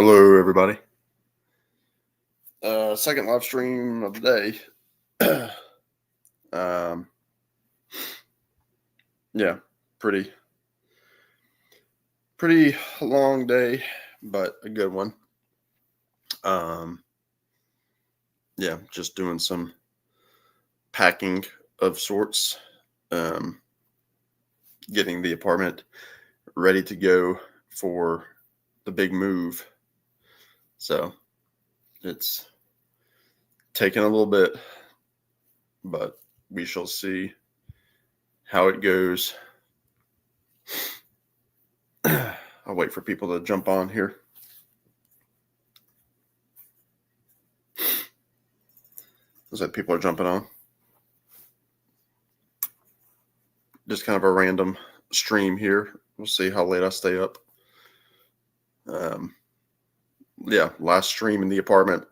Hello, everybody. Second live stream of the day. Yeah, pretty long day, but a good one. Yeah, just doing some packing of sorts. Getting the apartment ready to go for the big move. So it's taken a little bit, but we shall see how it goes. I'll wait for people to jump on here. Looks like people are jumping on. Just kind of a random stream here. We'll see how late I stay up. Yeah, last stream in the apartment.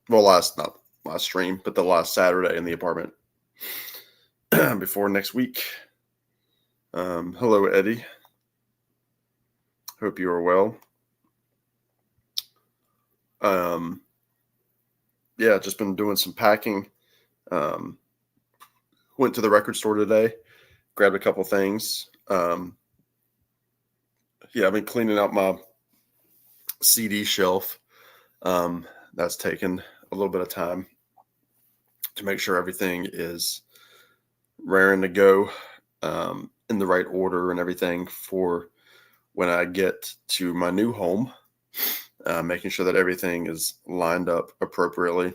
Well, not last stream, but the last Saturday in the apartment before next week. Hello, Eddie. Hope you are well. Yeah, just been doing some packing. Went to the record store today, grabbed a couple things. Yeah, I've been cleaning out my CD shelf. That's taken a little bit of time to make sure everything is raring to go in the right order and everything for when I get to my new home, making sure that everything is lined up appropriately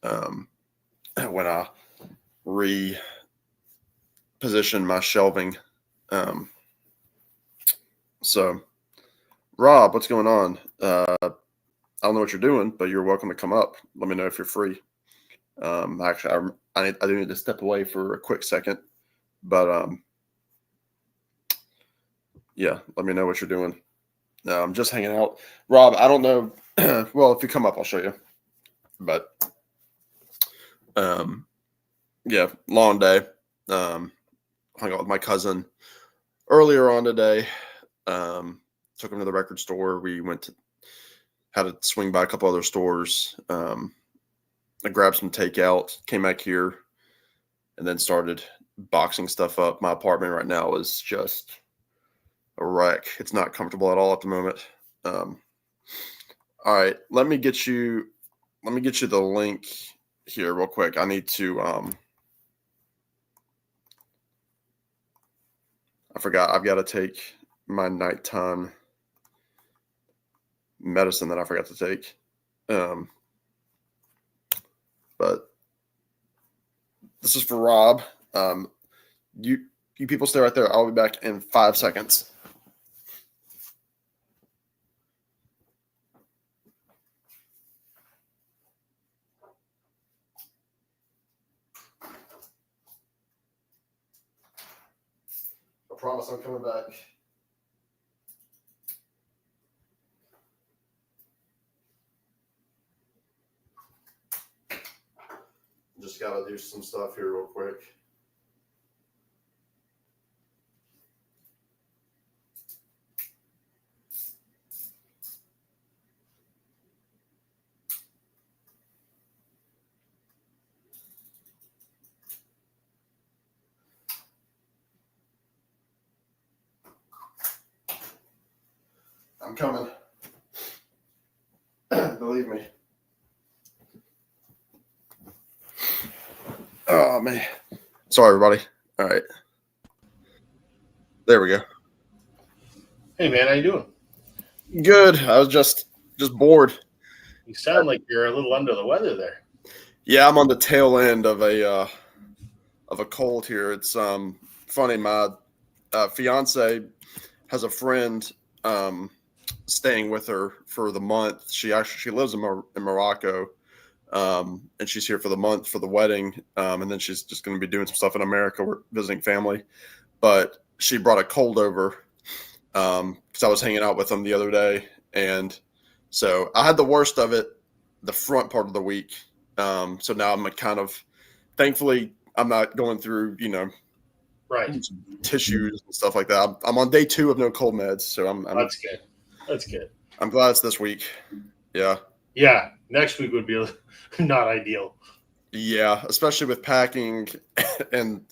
when I reposition my shelving. So, Rob, what's going on? I don't know what you're doing, but you're welcome to come up. Let me know if you're free. Actually, I do need to step away for a quick second, but yeah, let me know what you're doing. I'm just hanging out. Rob, I don't know. Well, if you come up, I'll show you. But yeah, long day. Hung out with my cousin earlier on today. Took him to the record store. We had to swing by a couple other stores. I grabbed some takeout, came back here, and then started boxing stuff up. My apartment right now is just a wreck. It's not comfortable at all at the moment. All right, let me get you the link here real quick. I need to I forgot I've got to take my nighttime medicine that I forgot to take. But this is for Rob. You people stay right there. I'll be back in 5 seconds. I promise I'm coming back. Just got to do some stuff here real quick. I'm coming. Believe me. Oh, man. Sorry, everybody. All right. There we go. Hey, man, how you doing? Good. I was just bored. You sound like you're a little under the weather there. Yeah, I'm on the tail end of a cold here. It's funny. My fiance has a friend staying with her for the month. She lives in Morocco, and she's here for the month for the wedding, and then she's just going to be doing some stuff in America. We're visiting family, but she brought a cold over because I was hanging out with them the other day, and so I had the worst of it the front part of the week. So now I'm kind of, thankfully, I'm not going through, Right. tissues and stuff like that. I'm on day 2 of no cold meds, so I'm That's good. That's good. I'm glad it's this week. Yeah. Yeah, next week would be not ideal. Yeah, especially with packing and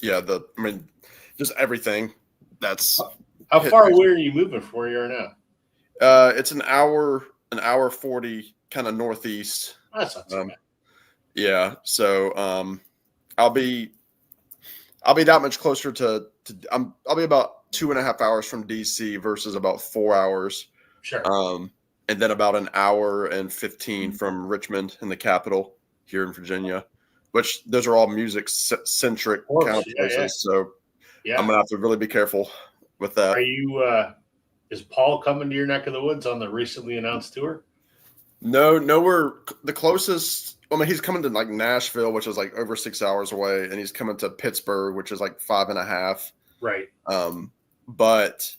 just everything. That's How hit far next away are you moving from where you are now? It's an hour 40 kind of northeast. That's not too bad. Yeah. So I'll be that much closer to I'll be about 2.5 hours from DC versus about 4 hours. Sure. And then about an hour and 15 from Richmond in the capital here in Virginia, which those are all music centric kind of places. Yeah. So Yeah. I'm gonna have to really be careful with that. Are you is Paul coming to your neck of the woods on the recently announced tour? No, we're the closest. I mean, he's coming to like Nashville, which is like over 6 hours away, and he's coming to Pittsburgh, which is like 5.5. Right. But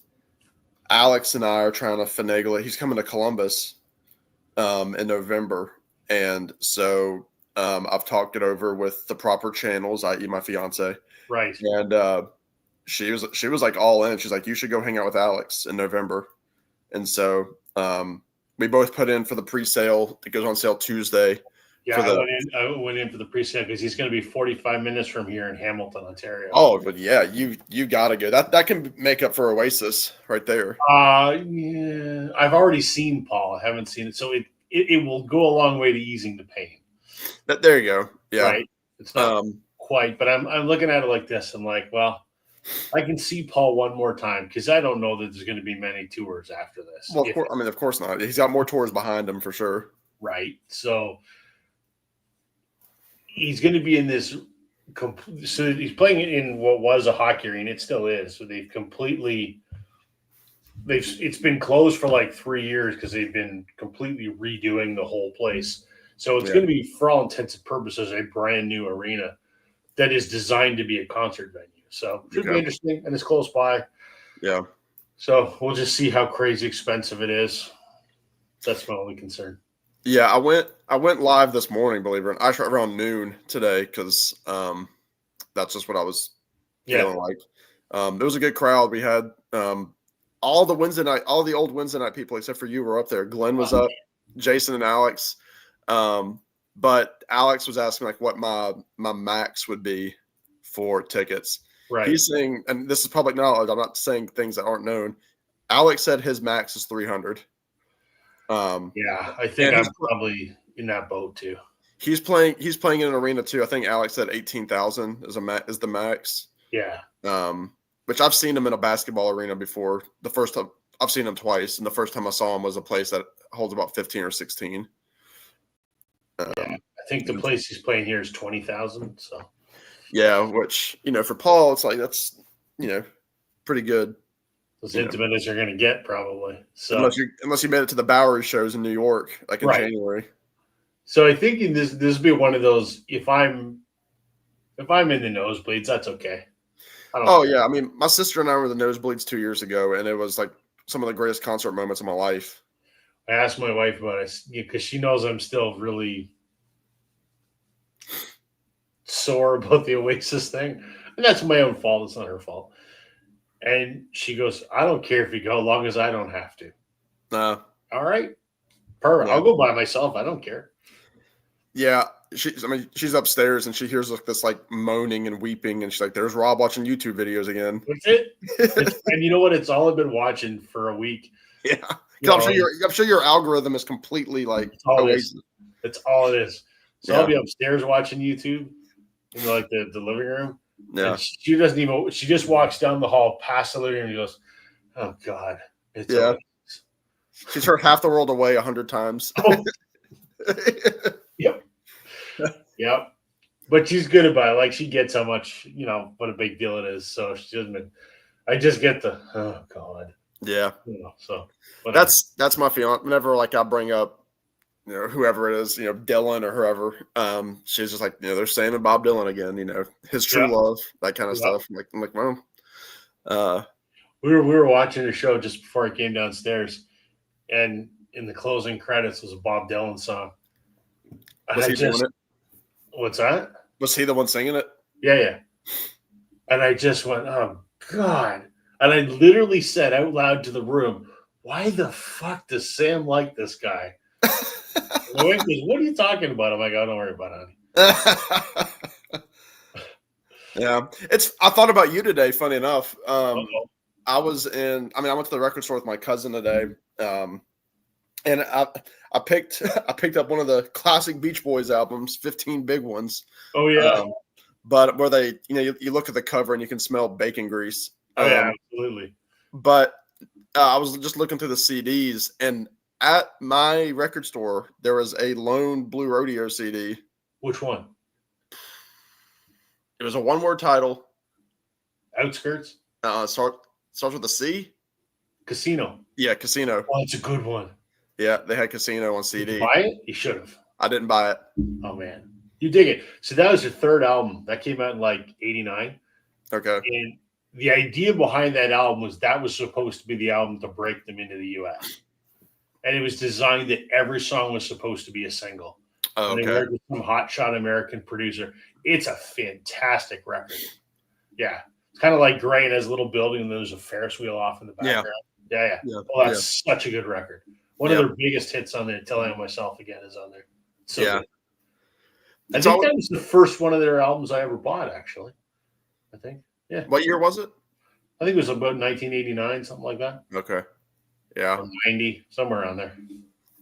Alex and I are trying to finagle it. He's coming to Columbus in November, and so I've talked it over with the proper channels, i.e., my fiance. Right. And she was like all in. She's like, you should go hang out with Alex in November, and so we both put in for the pre-sale. It goes on sale Tuesday. Yeah, I went in for the pre-sale because he's going to be 45 minutes from here in Hamilton, Ontario. Oh, but yeah, you got to go. That can make up for Oasis right there. Yeah, I've already seen Paul. I haven't seen it, so it will go a long way to easing the pain. There you go. Yeah, right. It's not quite, but I'm looking at it like this. I'm like, well, I can see Paul one more time because I don't know that there's going to be many tours after this. Well, of course not. He's got more tours behind him for sure. Right. So he's going to be in this. So he's playing in what was a hockey arena. It still is. So it's been closed for like 3 years because they've been completely redoing the whole place. So it's going to be, for all intents and purposes, a brand new arena that is designed to be a concert venue. So it should be interesting, and it's close by. Yeah. So we'll just see how crazy expensive it is. That's my only concern. Yeah, I went live this morning, believe it or not. Actually, around noon today because that's just what I was feeling like. There was a good crowd. We had all the old Wednesday night people except for you were up there. Glenn was up, Jason and Alex. But Alex was asking like what my max would be for tickets. Right. He's saying, and this is public knowledge, I'm not saying things that aren't known. Alex said his max is 300. Yeah, I think I'm probably in that boat too. He's playing in an arena too. I think Alex said 18,000 is the max. Yeah. Which I've seen him in a basketball arena before. The first time I've seen him twice, and the first time I saw him was a place that holds about 15 or 16. I think the place he's playing here is 20,000. So. Yeah, which for Paul, it's like that's pretty good. As intimate as you're going to get, probably. So unless you made it to the Bowery shows in New York, like in January. So I think this will be one of those. If I'm in the nosebleeds, that's okay. Yeah, I mean, my sister and I were in the nosebleeds 2 years ago, and it was like some of the greatest concert moments of my life. I asked my wife about it because she knows I'm still really sore about the Oasis thing, and that's my own fault. It's not her fault. And she goes, I don't care if you go, as long as I don't have to. All right. Perfect. Yeah. I'll go by myself. I don't care. Yeah. She's upstairs and she hears this like moaning and weeping. And she's like, there's Rob watching YouTube videos again. That's it. And you know what? It's all I've been watching for a week. Yeah. I'm sure your algorithm is completely like. It's all it is. So I'll be upstairs watching YouTube in like the living room. Yeah. And she doesn't even. She just walks down the hall past the living room and goes, "Oh God, it's Oasis." She's heard half the world away 100 times. Oh. Yep. But she's good about it. Like she gets how much what a big deal it is. So she doesn't. I just get the oh God. Yeah. So whatever. That's my feeling. Whenever like I bring up. Whoever it is, Dylan or whoever, she's just like, they're saying Bob Dylan again, his true love, that kind of stuff. I'm like, well, we were watching the show just before I came downstairs, and in the closing credits was a Bob Dylan song. Was he doing it? What's that? Was he the one singing it? Yeah. And I just went, oh God. And I literally said out loud to the room, why the fuck does Sam like this guy? My wife goes, what are you talking about? I'm like, oh, don't worry about it, honey. Yeah, I thought about you today. Funny enough, Uh-oh. I went to the record store with my cousin today, and I picked I picked up one of the classic Beach Boys albums, 15 Big Ones. Oh, yeah. But where they, you look at the cover and you can smell bacon grease. Oh, yeah, absolutely. But I was just looking through the CDs, and at my record store there was a lone Blue Rodeo CD. Which one? It was a one-word title. Outskirts? Starts with a C. Casino. Yeah, Casino. Oh, it's a good one. Yeah, they had Casino on CD. Did you buy it? You should have. I didn't buy it. Oh, man. You dig it. So that was your third album. That came out in like 89. Okay. And the idea behind that album was that was supposed to be the album to break them into the U.S. And it was designed that every song was supposed to be a single. Oh, and okay. they worked with some hotshot American producer. It's a fantastic record. Yeah. It's kind of like Gray and has a little building and there's a Ferris wheel off in the background. Yeah. Well, that's such a good record. One of their biggest hits on there, Telling on Myself Again, is on there. So good. I think that was the first one of their albums I ever bought, actually. I think. Yeah. What year was it? I think it was about 1989, something like that. Okay. Yeah. Or 90, somewhere around there.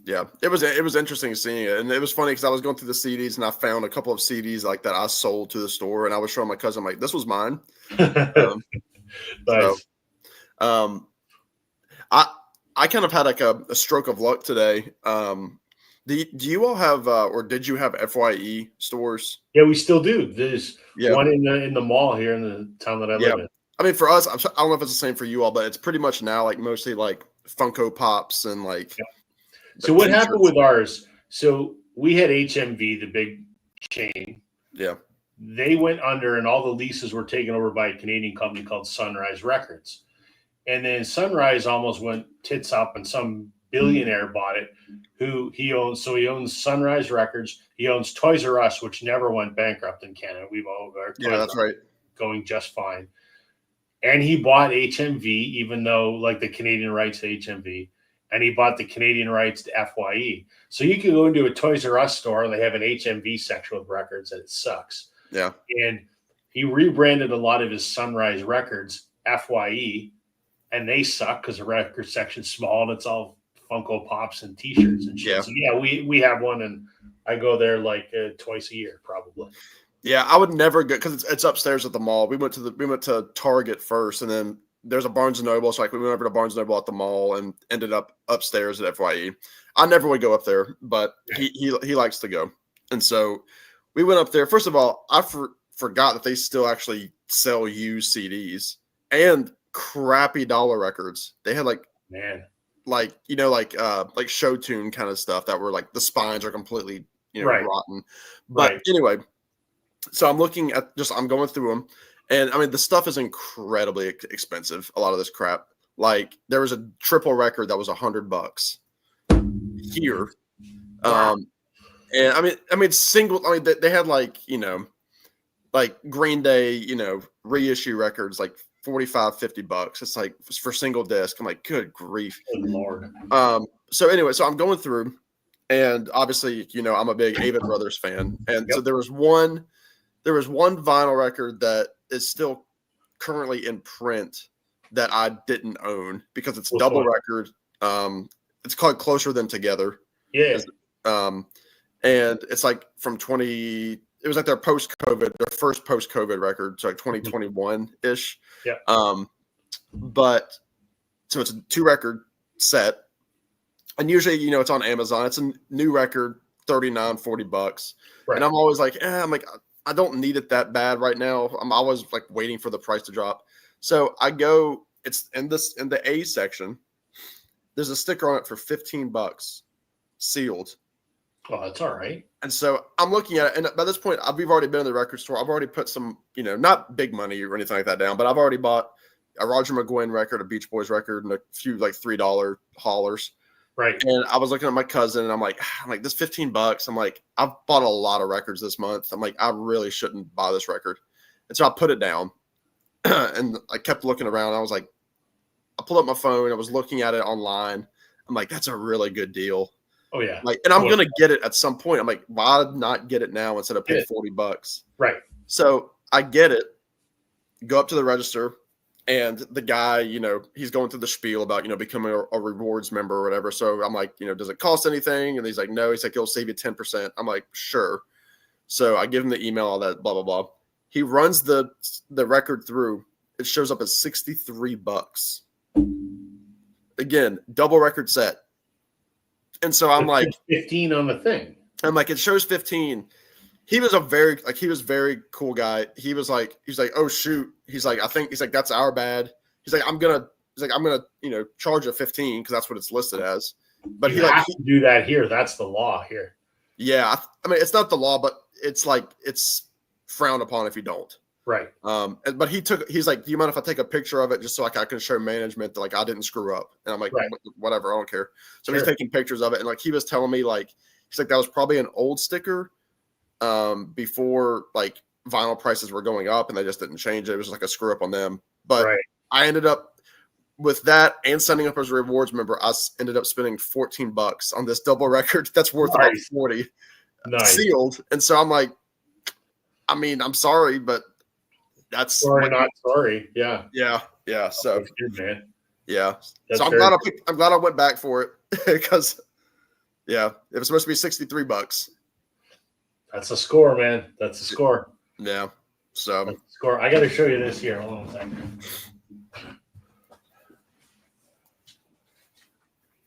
Yeah. It was interesting seeing it. And it was funny because I was going through the CDs and I found a couple of CDs like that I sold to the store, and I was showing my cousin, I'm like, this was mine. Nice. So, I kind of had like a stroke of luck today. Do you all have or did you have FYE stores? Yeah, we still do. There's one in the mall here in the town that I live in. I mean, for us, I don't know if it's the same for you all, but it's pretty much now like mostly like Funko Pops and like. Yeah. So what happened with ours? So we had HMV, the big chain. Yeah. They went under, and all the leases were taken over by a Canadian company called Sunrise Records. And then Sunrise almost went tits up, and some billionaire bought it, who he owns. So he owns Sunrise Records. He owns Toys R Us, which never went bankrupt in Canada. We've all that's right, going just fine. And he bought HMV, even though like the Canadian rights to HMV, and he bought the Canadian rights to FYE. So you can go into a Toys R Us store and they have an HMV section with records, and it sucks. Yeah. And he rebranded a lot of his Sunrise Records FYE, and they suck because the record section's small and it's all Funko Pops and T-shirts and shit. Yeah. So we have one, and I go there like twice a year probably. Yeah, I would never go because it's upstairs at the mall. We went to Target first, and then there's a Barnes and Noble. So like we went over to Barnes and Noble at the mall and ended up upstairs at FYE. I never would go up there, but he likes to go, and so we went up there. First of all, I forgot that they still actually sell used CDs and crappy dollar records. They had like show tune kind of stuff that were like the spines are completely rotten. But anyway. So I'm looking at I'm going through them, and I mean the stuff is incredibly expensive. A lot of this crap, like there was a triple record that was $100 here, and I mean single. I mean they had like Green Day, reissue records like $45-$50. It's like for single disc. I'm like, good grief, good Lord. So anyway, so I'm going through, and obviously I'm a big Avett Brothers fan, and so there was one vinyl record that is still currently in print that I didn't own because it's double record. It's called Closer Than Together. Yeah. And it's like from it was like their first post-COVID record. So like 2021-ish. Yeah. But so it's a 2-record set. And usually, it's on Amazon. It's a new record, $39-$40. Right. And I'm always like, I don't need it that bad right now. I'm always like waiting for the price to drop. So I go, it's in the A section. There's a sticker on it for $15 sealed. Oh, that's all right. And so I'm looking at it. And by this point, we've already been in the record store. I've already put some, not big money or anything like that down, but I've already bought a Roger McGuinn record, a Beach Boys record, and a few like $3 haulers. Right. And I was looking at my cousin, and I'm like, this $15. I'm like, I've bought a lot of records this month. I'm like, I really shouldn't buy this record. And so I put it down, and I kept looking around. I was like, I pulled up my phone. I was looking at it online. I'm like, that's a really good deal. Oh yeah. Like, and I'm gonna get it at some point. I'm like, why not get it now instead of pay $40? Right. So I get it. Go up to the register, and the guy, he's going through the spiel about, becoming a rewards member or whatever. So I'm like, does it cost anything? And he's like, no. He's like, it'll save you 10%. I'm like, sure. So I give him the email, all that, blah, blah, blah. He runs the record through. It shows up as $63. Again, double record set. And so I'm like 15 on the thing. I'm like, it shows 15. He was very cool guy. He's like, oh shoot. He's like, that's our bad. He's like, I'm gonna charge you 15 because that's what it's listed as. But you have to do that here. That's the law here. Yeah, I mean, it's not the law, but it's like it's frowned upon if you don't. Right. But he's like, do you mind if I take a picture of it just so like I can show management that like I didn't screw up? And I'm like, right. Whatever, I don't care. So he's taking pictures of it, and like he was telling me like he's like that was probably an old sticker before like vinyl prices were going up and they just didn't change it. It was like a screw up on them. But I ended up with that and signing up as a rewards member. I ended up spending $14 on this double record that's worth about 40 sealed. And so I'm like, I mean, I'm sorry, but that's not sorry. Yeah. So good, man. Yeah. That's so I'm glad I went back for it because it was supposed to be $63. That's a score, man. That's a score. Yeah. So that's a score. I got to show you this here. Hold on a second.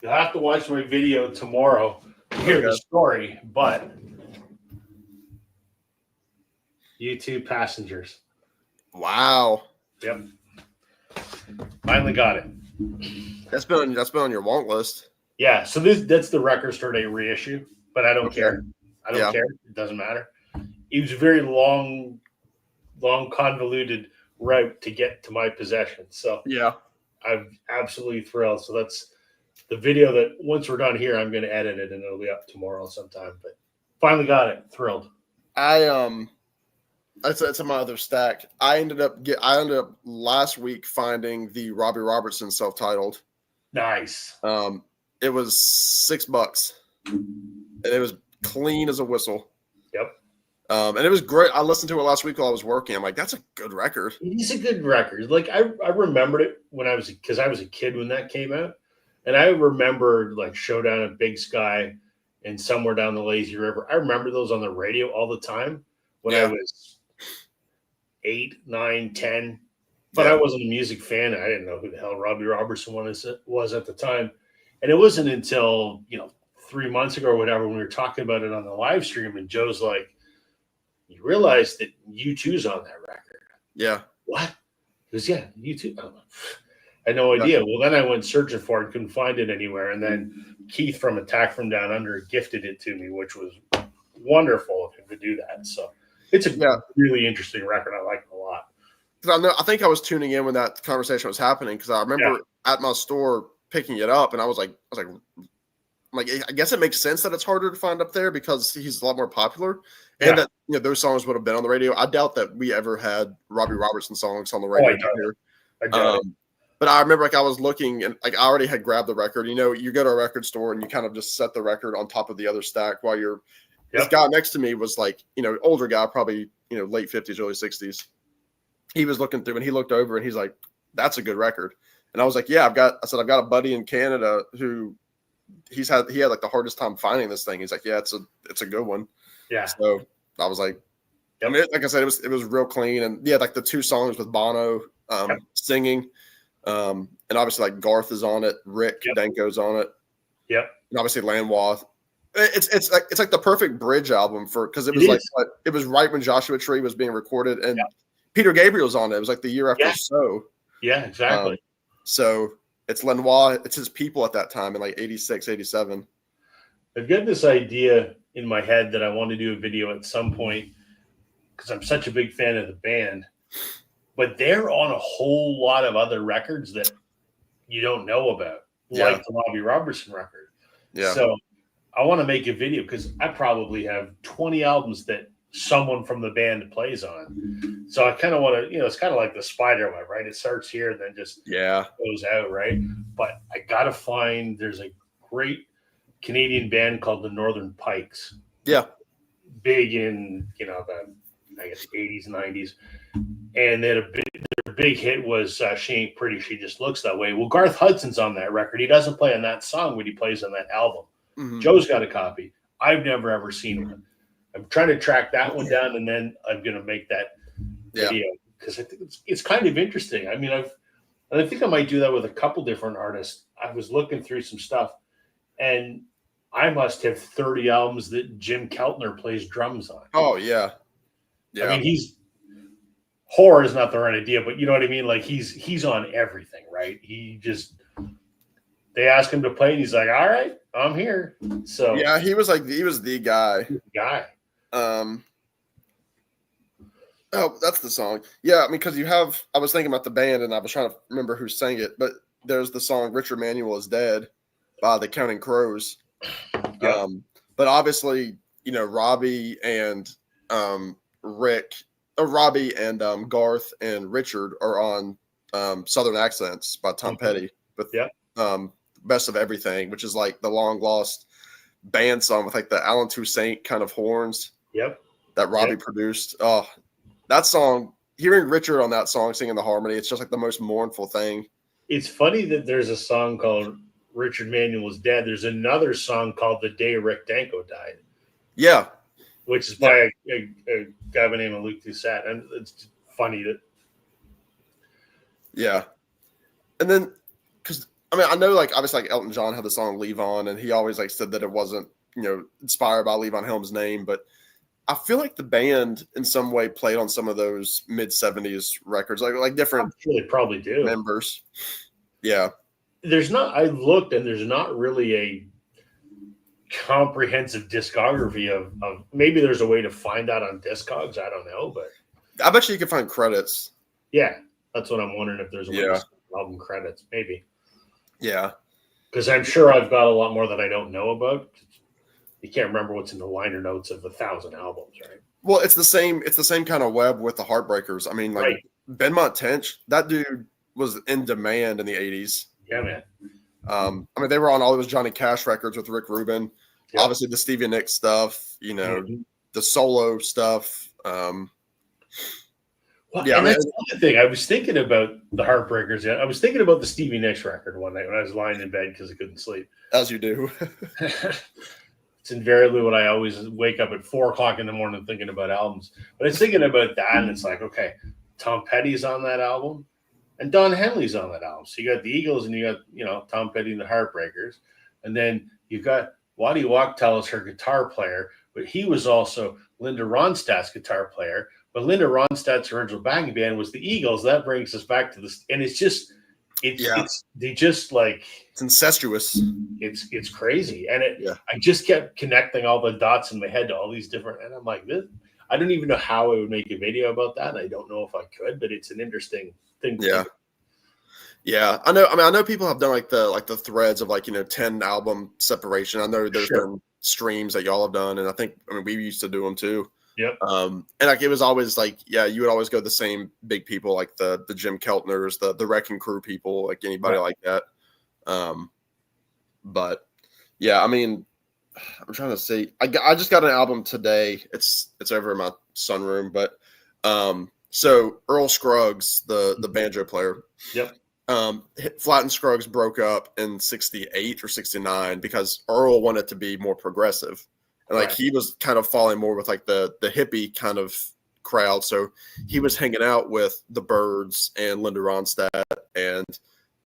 You'll have to watch my video tomorrow to hear the story, but U2 Passengers. Wow. Yep. Finally got it. That's been on your want list. Yeah. So that's the Record Store Day reissue, but I don't care. I don't care. It doesn't matter. It was a very long, convoluted route to get to my possession. So I'm absolutely thrilled. So that's the video that once we're done here, I'm going to edit it and it'll be up tomorrow sometime. But finally got it. Thrilled. That's my other stack. I ended up last week finding the Robbie Robertson self-titled. Nice. It was $6, and it was clean as a whistle. Yep. And it was great. I listened to it last week while I was working. I'm like, that's a good record. It's a good record. Like I remembered it when I was a kid when that came out, and I remember like Showdown at Big Sky and Somewhere Down the Lazy River. I remember those on the radio all the time when I was 8, 9, 10. But I wasn't a music fan. I didn't know who the hell Robbie Robertson was at the time. And it wasn't until, 3 months ago or whatever, when we were talking about it on the live stream, and Joe's like, you realize that U2's on that record. Yeah. What? He goes, yeah, U2. I had no idea. Well, then I went searching for it, couldn't find it anywhere. And then Keith from Attack from Down Under gifted it to me, which was wonderful of him to do that. So it's a really interesting record. I like it a lot. I think I was tuning in when that conversation was happening because I remember at my store picking it up, and I was like, I guess it makes sense that it's harder to find up there because he's a lot more popular, and that those songs would have been on the radio. I doubt that we ever had Robbie Robertson songs on the radio here. But I remember I was looking and I already had grabbed the record. You go to a record store and you kind of just set the record on top of the other stack while you're. This guy next to me was like, older guy, probably late 50s, early 60s. He was looking through and he looked over and he's like, "That's a good record." And I was like, "Yeah, I've got a buddy in Canada who he had like the hardest time finding this thing." He's like, "Yeah, it's a good one." Yeah. So I was like, I mean, like I said, it was real clean, and like the 2 songs with Bono singing, and obviously like Garth is on it, Rick Danko's on it. Yep. And obviously Lanois. It's like the perfect bridge album because it was it was right when Joshua Tree was being recorded, and Peter Gabriel's on it. It was like the year after So. Yeah, exactly. So it's Lanois, it's his people at that time in like 86, 87. I've got this idea in my head that I want to do a video at some point because I'm such a big fan of the band, but they're on a whole lot of other records that you don't know about, like the Robbie Robertson record. Yeah. So I want to make a video because I probably have 20 albums that someone from the band plays on. So I kind of want to, it's kind of like the spider web, right? It starts here and then just goes out, right? But I got to find, there's a great Canadian band called the Northern Pikes. Yeah. Big in, the, I guess, 80s, 90s. And they had their big hit was She Ain't Pretty, She Just Looks That Way. Well, Garth Hudson's on that record. He doesn't play on that song, but he plays on that album. Mm-hmm. Joe's got a copy. I've never, ever seen one. I'm trying to track that one down, and then I'm going to make that video because I think it's kind of interesting. I mean, I think I might do that with a couple different artists. I was looking through some stuff, and I must have 30 albums that Jim Keltner plays drums on. Oh, yeah. Yeah. I mean, horror is not the right idea, but you know what I mean? Like, he's on everything, right? They ask him to play, and he's like, all right, I'm here. So yeah, he was the guy. Oh, that's the song. Yeah, I mean, because I was thinking about the band, and I was trying to remember who sang it, but there's the song Richard Manuel Is Dead by the Counting Crows. Yeah. But obviously, Robbie and Robbie and Garth and Richard are on Southern Accents by Tom Petty. But Best of Everything, which is like the long lost band song with like the Alan Toussaint kind of horns. Yep. That Robbie produced. Oh, that song, hearing Richard on that song singing the harmony, it's just like the most mournful thing. It's funny that there's a song called Richard Manuel's Dead. There's another song called The Day Rick Danko Died. Yeah. Which is by a guy by the name of Luke Toussaint. And it's funny that. Yeah. And then, because, I mean, I know, like, obviously, like, Elton John had the song Leave On, and he always, like, said that it wasn't, inspired by Levon Helm's name, but I feel like the band in some way played on some of those mid-70s records, like different they probably do. members. Yeah. I looked, and there's not really a comprehensive discography of maybe there's a way to find that on Discogs. I don't know, but I bet you can find credits. Yeah, that's what I'm wondering, if there's a way to find album credits, maybe. Yeah. Because I'm sure I've got a lot more that I don't know about. You can't remember what's in the liner notes of 1,000 albums, right? Well, it's the same kind of web with the Heartbreakers. I mean, like Benmont Tench, that dude was in demand in the 80s. Yeah, man. I mean, they were on all those Johnny Cash records with Rick Rubin. Yep. Obviously, the Stevie Nicks stuff, the solo stuff. Well, yeah, and that's another thing. I was thinking about the Heartbreakers. I was thinking about the Stevie Nicks record one night when I was lying in bed because I couldn't sleep. As you do. It's invariably what I always wake up at 4:00 in the morning thinking about albums. But I was thinking about that, and it's like, okay, Tom Petty's on that album, and Don Henley's on that album. So you got the Eagles, and you got Tom Petty and the Heartbreakers, and then you've got Waddy Wachtel as her guitar player, but he was also Linda Ronstadt's guitar player. But Linda Ronstadt's original backing band was the Eagles. That brings us back to this, and it's just, it's incestuous. It's crazy, and I just kept connecting all the dots in my head to all these different, and I'm like, I don't even know how I would make a video about that. I don't know if I could, but it's an interesting thing. Yeah, I know. I mean, I know people have done like the threads of 10 album separation. I know there's been streams that y'all have done, and we used to do them too. Yep. And like it was always you would always go the same big people, like the Jim Keltners, the Wrecking Crew people, like anybody like that. But yeah, I mean, I'm trying to see. I just got an album today. It's over in my sunroom, but so Earl Scruggs, the banjo player. Yep. Flatt and Scruggs broke up in 68 or 69 because Earl wanted to be more progressive. And he was kind of falling more with the hippie kind of crowd. So he was hanging out with the Byrds and Linda Ronstadt and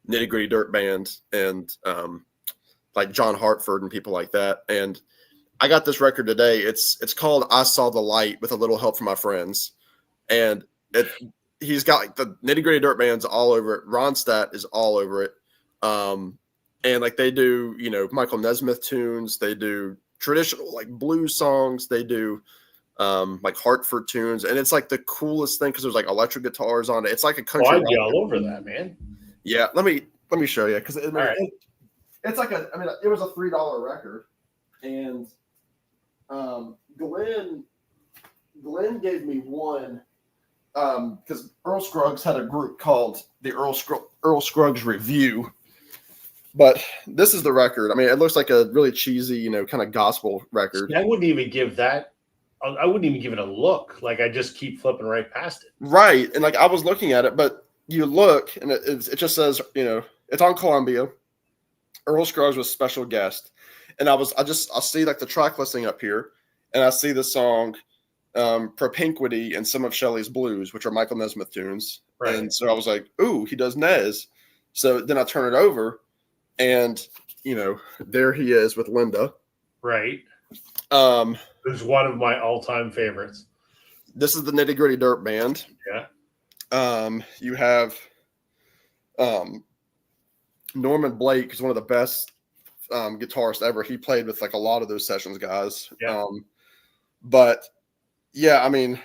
Nitty Gritty Dirt Band and John Hartford and people like that. And I got this record today. It's called I Saw the Light with a Little Help from My Friends. And he's got the Nitty Gritty Dirt Band's all over it. Ronstadt is all over it. And they do, Michael Nesmith tunes. They do traditional blues songs. They do Hartford tunes, and it's the coolest thing because there's electric guitars on it. It's like a country. I'd be all over that, man. Yeah, let me show you because it's it was a $3 record, and Glenn Glenn gave me one because Earl Scruggs had a group called the Earl Scruggs Review. But this is the record. I mean, it looks like a really cheesy, kind of gospel record. I wouldn't even give that. I wouldn't even give it a look. Like I just keep flipping right past it. Right, and like I was looking at it, but you look and it just says, it's on Columbia. Earl Scruggs was special guest, and I see like the track listing up here, and I see the song Propinquity and some of Shelley's Blues, which are Michael Nesmith tunes. Right. And so I was like, ooh, he does Nez. So then I turn it over, and there he is with Linda. Right. Um, Who's one of my all-time favorites. This is the Nitty Gritty Dirt Band. Yeah. You have Norman Blake, who's one of the best guitarists ever. He played with like a lot of those sessions guys. Yeah. But yeah, I mean,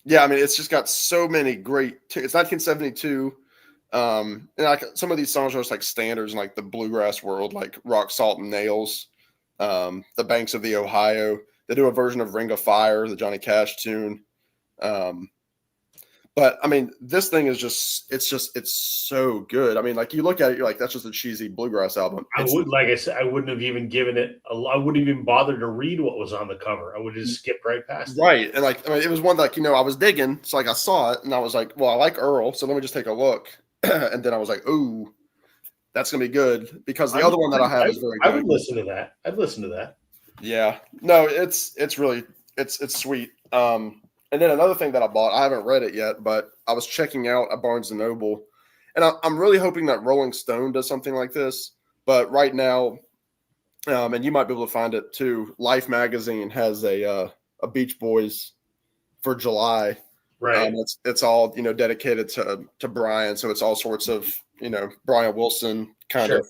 it's just got so many great. It's 1972. And like some of these songs are just like standards in like the bluegrass world, like Rock, Salt, and Nails, The Banks of the Ohio. They do a version of Ring of Fire, the Johnny Cash tune. But I mean, this thing is it's so good. I mean, like you look at it, you're like, that's just a cheesy bluegrass album. Like I said, I wouldn't have even given it. I wouldn't even bother to read what was on the cover. I would just skip right past it. Right, and like I mean, it was one that I was digging, so like I saw it, and I was like, well, I like Earl, so let me just take a look. And then I was like, ooh, that's gonna be good because the other one that I have is very good. I would listen to that. I'd listen to that. Yeah, no, it's really it's sweet. And then another thing that I bought, I haven't read it yet, but I was checking out at Barnes and Noble, and I'm really hoping that Rolling Stone does something like this. But right now, and you might be able to find it too, Life magazine has a Beach Boys for July. Right. It's all dedicated to Brian, so it's all sorts of Brian Wilson kind of.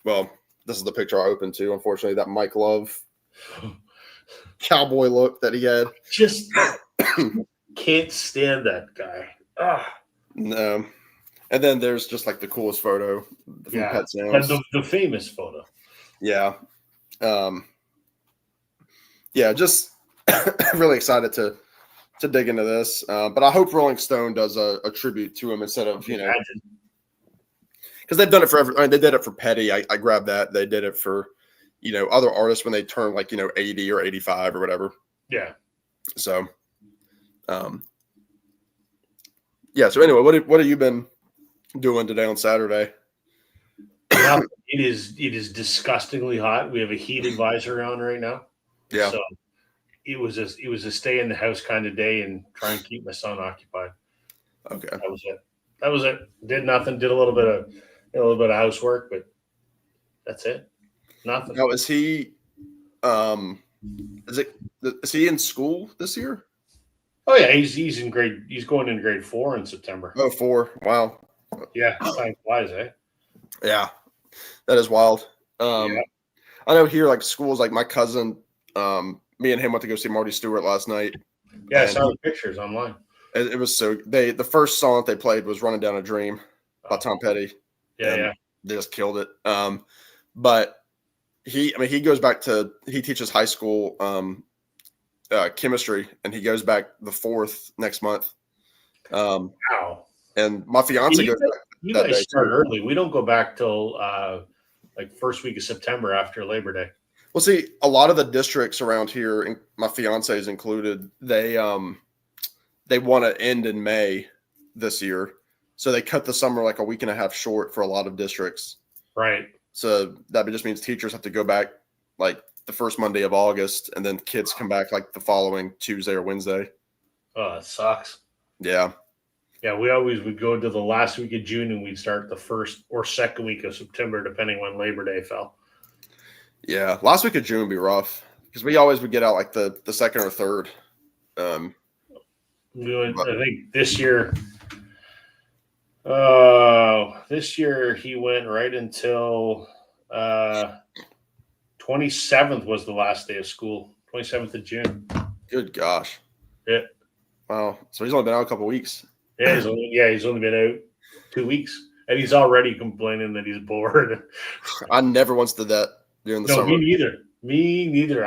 Well, this is the picture I opened to. Unfortunately, that Mike Love cowboy look that he had. Just can't stand that guy. No. And then there's just like the coolest photo from Pet Sounds. And the famous photo. Yeah. Just really excited to dig into this. But I hope Rolling Stone does a tribute to him instead of, because they've done it for they did it for Petty. I grabbed that. They did it for, other artists when they turn 80 or 85 or whatever. Yeah. So, so anyway, what have you been doing today on Saturday? It is disgustingly hot. We have a heat advisory on right now. Yeah. So it was a stay in the house kind of day and try and keep my son occupied. Okay. That was it. Did nothing. Did a little bit of housework, but that's it. Nothing. Now, is he he in school this year? Oh yeah, he's in grade. He's going into grade 4 in September. Oh, 4. Wow. Yeah, time flies, eh? Yeah, that is wild. Yeah. I know here, like schools, like my cousin, me and him went to go see Marty Stewart last night. Yeah, I saw the pictures online. It was the first song that they played was "Running Down a Dream" by Tom Petty. Yeah. They just killed it. But he goes back he teaches high school chemistry, and he goes back the 4th next month. Wow. And my fiance goes back. You guys start early. We don't go back till first week of September after Labor Day. Well, see, a lot of the districts around here, and my fiance is included, they want to end in May this year. So they cut the summer like a week and a half short for a lot of districts. Right. So that just means teachers have to go back like the first Monday of August, and then kids come back like the following Tuesday or Wednesday. Oh, it sucks. Yeah. Yeah, we always would go to the last week of June, and we'd start the first or second week of September, depending when Labor Day fell. Yeah, last week of June would be rough because we always would get out like the second or third. I think this year he went right until 27th was the last day of school. 27th of June. Good gosh. Yeah. Wow. So he's only been out a couple of weeks. Yeah, he's only been out 2 weeks, and he's already complaining that he's bored. I never once did that during the summer. Me neither.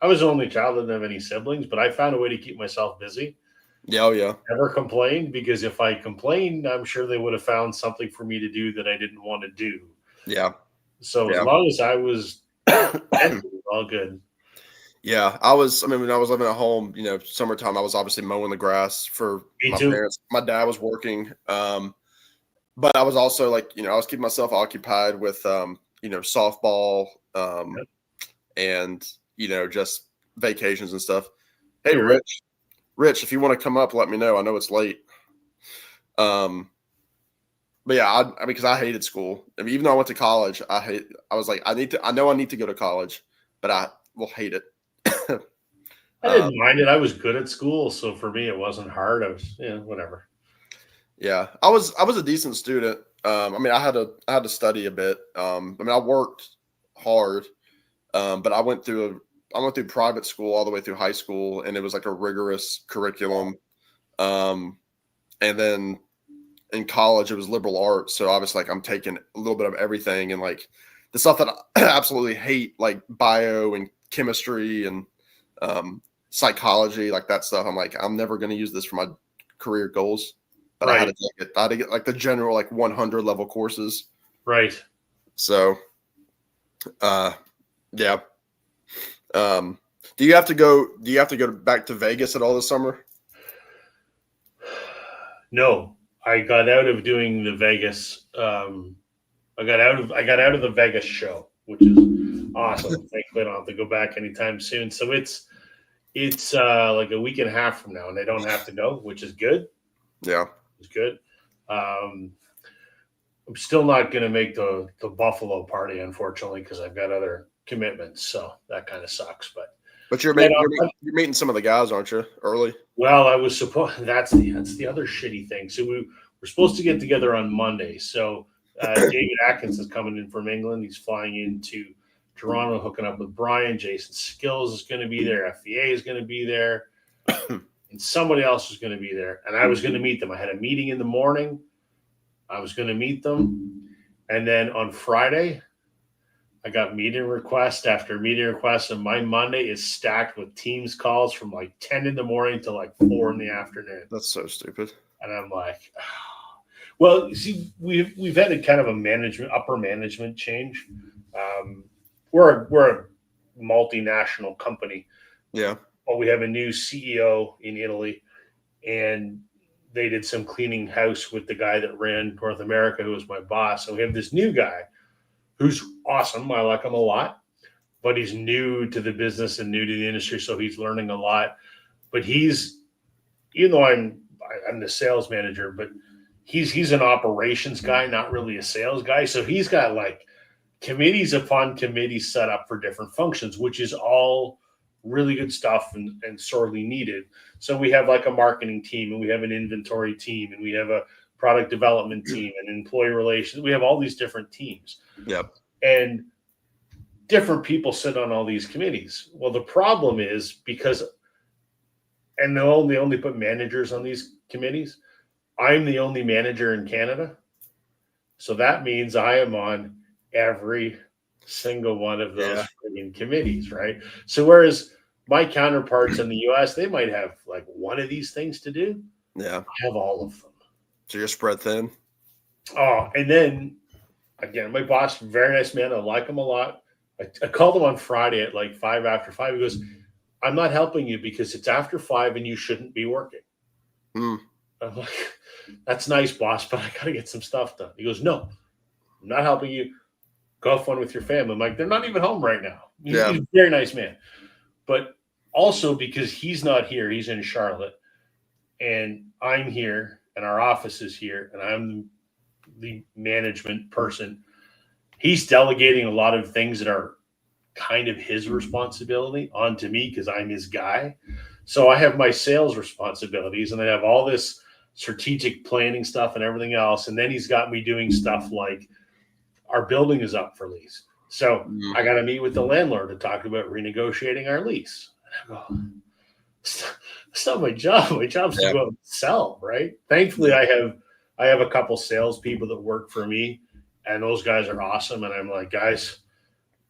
I was the only child, didn't have any siblings, but I found a way to keep myself busy. Yeah, oh yeah, Never complained, because if I complained, I'm sure they would have found something for me to do that I didn't want to do. yeah, So as yeah. long as I was it was all good. Yeah, I was. I mean, when I was living at home, summertime, I was obviously mowing the grass for Me my too. parents. My dad was working, but I was also like, I was keeping myself occupied with, softball, Yep. and just vacations and stuff. Hey, You're right. Rich, if you want to come up, let me know. I know it's late. But yeah, I mean, because I hated school. I mean, even though I went to college, I was like, I know I need to go to college, but I will hate it. I didn't mind it. I was good at school, so for me, it wasn't hard. I was, whatever. Yeah, I was a decent student. I mean, I had to study a bit. I mean, I worked hard, but I went through private school all the way through high school, and it was like a rigorous curriculum. And then in college, it was liberal arts, so obviously, like I'm taking a little bit of everything, and like the stuff that I absolutely hate, like bio and chemistry and psychology, like that stuff. I'm like, I'm never going to use this for my career goals. But I had to Right. take it. I had to get like the general like 100 level courses. Right. So, uh, yeah. Um, do you have to go? Do you have to go back to Vegas at all this summer? No, I got out of doing the Vegas. I got out of the Vegas show, which is awesome. Thankfully, I don't have to go back anytime soon. So it's like a week and a half from now, and I don't have to go, which is good. Yeah. It's good. Um, I'm still not going to make the Buffalo party, unfortunately, because I've got other commitments. So that kind of sucks. But But you're yeah, meeting, no, you're meeting some of the guys, aren't you? Early. well, I was supposed. That's the other shitty thing. So we're supposed to get together on Monday. So David Atkins is coming in from England. He's flying into Toronto, hooking up with Brian. Jason Skills is going to be there. FVA is going to be there, and somebody else is going to be there. And I was going to meet them. I had a meeting in the morning. I was going to meet them, and then on Friday, I got meeting request after meeting request, and my Monday is stacked with Teams calls from like 10 in the morning to like 4 in the afternoon. That's so stupid. And I'm like, well, you see, we've had a kind of a upper management change. We're a multinational company, Yeah. but we have a new CEO in Italy, and they did some cleaning house with the guy that ran North America, who was my boss. So we have this new guy who's awesome. I like him a lot, but he's new to the business and new to the industry, so he's learning a lot. But even though I'm the sales manager, but he's an operations guy, not really a sales guy. So he's got like committees upon committees set up for different functions, which is all really good stuff and sorely needed. So we have like a marketing team, and we have an inventory team, and we have a product development team and employee relations. We have all these different teams. Yep. And different people sit on all these committees. Well, the problem is and they only put managers on these committees. I'm the only manager in Canada. So that means I am on every single one of those committees, right? So whereas my counterparts in the US, they might have like one of these things to do. Yeah. I have all of them. So you're spread thin. Oh, and then again, my boss, very nice man. I like him a lot. I called him on Friday at like 5 after 5. He goes, I'm not helping you because it's after 5 and you shouldn't be working. Mm. I'm like, that's nice, boss, but I got to get some stuff done. He goes, no, I'm not helping you. Go have fun with your family. I'm like, they're not even home right now. He's a very nice man. But also because he's not here, he's in Charlotte, and I'm here, and our office is here, and I'm the management person. He's delegating a lot of things that are kind of his responsibility onto me because I'm his guy. So I have my sales responsibilities, and I have all this strategic planning stuff and everything else. And then he's got me doing stuff like our building is up for lease. So I got to meet with the landlord to talk about renegotiating our lease. And I go, it's not my job. My job's to go out and sell, right? Thankfully, I have a couple salespeople that work for me, and those guys are awesome. And I'm like, guys,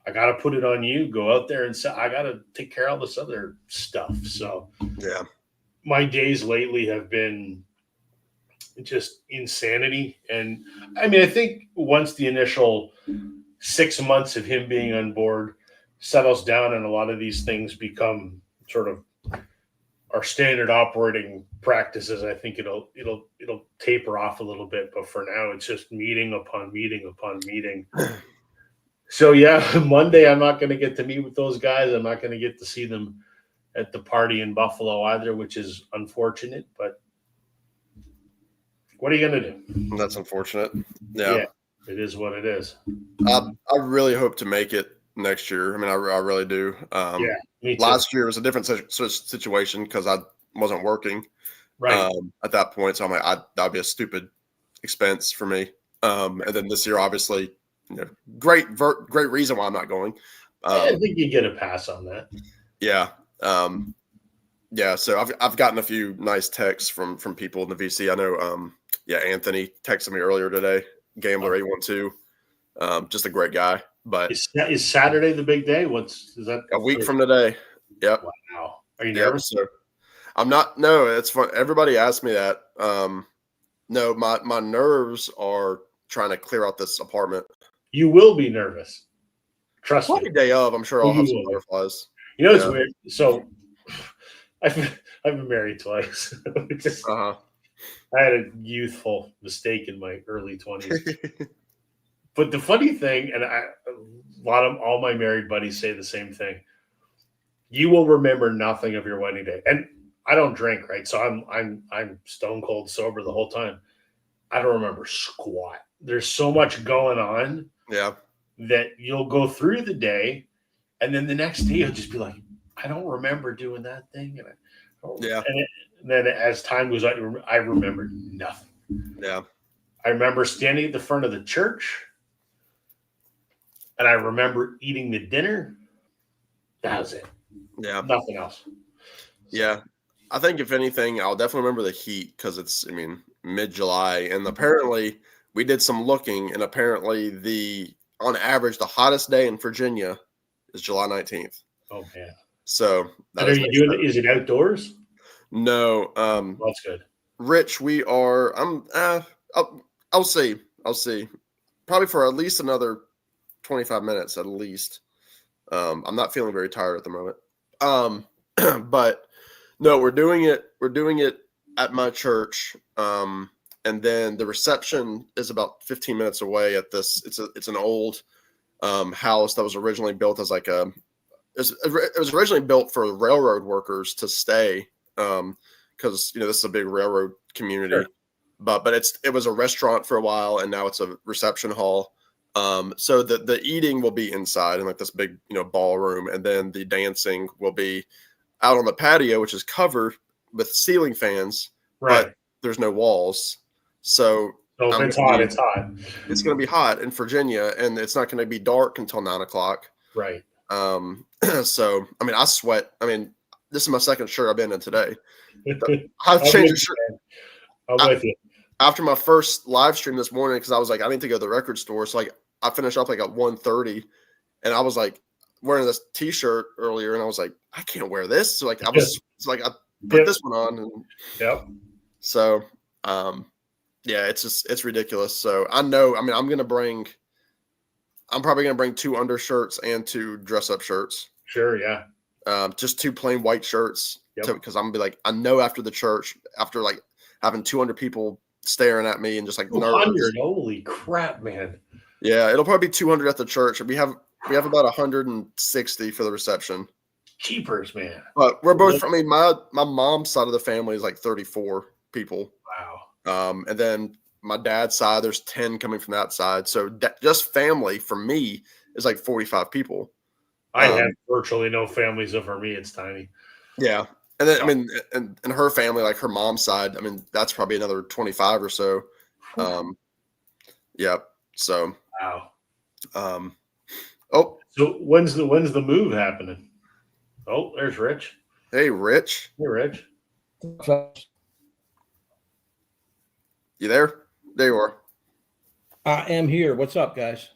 I got to put it on you. Go out there and say, I got to take care of all this other stuff. So Yeah. my days lately have been just insanity. And I mean, I think once the initial 6 months of him being on board settles down and a lot of these things become sort of our standard operating practices, I think it'll taper off a little bit. But for now, it's just meeting upon meeting upon meeting. So yeah, Monday I'm not going to get to meet with those guys. I'm not going to get to see them at the party in Buffalo either, which is unfortunate. But what are you going to do? That's unfortunate. Yeah. It is what it is. I really hope to make it next year. I mean, I really do. Me too. Last year was a different situation because I wasn't working at that point. So I'm like, that'd be a stupid expense for me. And then this year, obviously, great reason why I'm not going. I think you get a pass on that. Yeah. Yeah. So I've gotten a few nice texts from people in the VC. I know. Anthony texted me earlier today. Gambler 812. Just a great guy. But is Saturday the big day? Is that a week from today? Yep. Wow. Are you nervous? So I'm not. No, it's fun. Everybody asked me that. No, my nerves are trying to clear out this apartment. You will be nervous. Trust me. Day of, I'm sure I'll have some butterflies. It's weird. So I've been married twice. I had a youthful mistake in my early 20s. But the funny thing, and all my married buddies say the same thing. You will remember nothing of your wedding day. And I don't drink, right? So I'm stone cold sober the whole time. I don't remember squat. There's so much going on. Yeah. That you'll go through the day, and then the next day you'll just be like, I don't remember doing that thing. And then as time goes on, I remember nothing. Yeah. I remember standing at the front of the church, and I remember eating the dinner. That was it. Yeah. Nothing else. Yeah. I think if anything, I'll definitely remember the heat because it's, mid-July. And apparently we did some looking, and apparently on average, the hottest day in Virginia is July 19th. Oh, man. So are you doing it? Is it outdoors? No. That's good. Rich, we are. I'll see. Probably for at least another 25 minutes at least. I'm not feeling very tired at the moment. But no, we're doing it. We're doing it at my church. And then the reception is about 15 minutes away at this. It's an old house that was originally built as like it was originally built for railroad workers to stay because this is a big railroad community. Sure. But it was a restaurant for a while, and now it's a reception hall. So the eating will be inside in like this big ballroom, and then the dancing will be out on the patio, which is covered with ceiling fans, right? But there's no walls. So it's hot. It's hot. It's going to be hot in Virginia, and it's not going to be dark until 9:00. Right. So I sweat. This is my second shirt I've been in today. I've changed the shirt. I'm with you. After my first live stream this morning, because I was like, I need to go to the record store. So I finished up like at 1:30, and I was like wearing this T-shirt earlier, and I was like, I can't wear this. So I put this one on, and so it's ridiculous. So I know. I'm probably gonna bring 2 undershirts and 2 dress-up shirts. Sure, yeah. Just 2 plain white shirts, because I'm gonna be like, I know after the church, after like having 200 people staring at me and just like 200, holy crap, man. Yeah, it'll probably be 200 at the church. We have about 160 for the reception. Cheapers, man. But we're both. My mom's side of the family is like 34 people. Wow. And then my dad's side, there's 10 coming from that side. So just family for me is like 45 people. I have virtually no family, so for me it's tiny. Yeah. And then and her family, like her mom's side, that's probably another 25 or so. Yeah. So wow. So when's the move happening? Oh, there's Rich. Hey, Rich. Hey, Rich. You there? There you are. I am here. What's up, guys?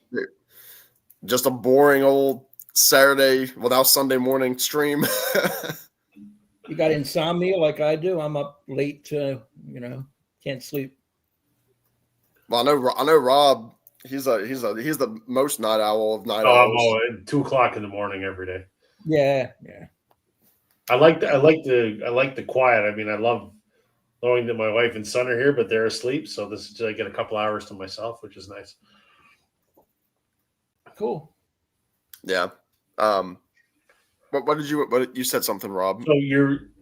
Just a boring old Saturday, well, now Sunday morning stream. You got insomnia like I do? I'm up late to, can't sleep. Well, I know Rob. He's the most night owl of night Oh, I'm owls. all at 2:00 in the morning every day. Yeah. I like the quiet. I mean, I love knowing that my wife and son are here, but they're asleep. So this is I get a couple hours to myself, which is nice. Cool. Yeah. What you said something, Rob? So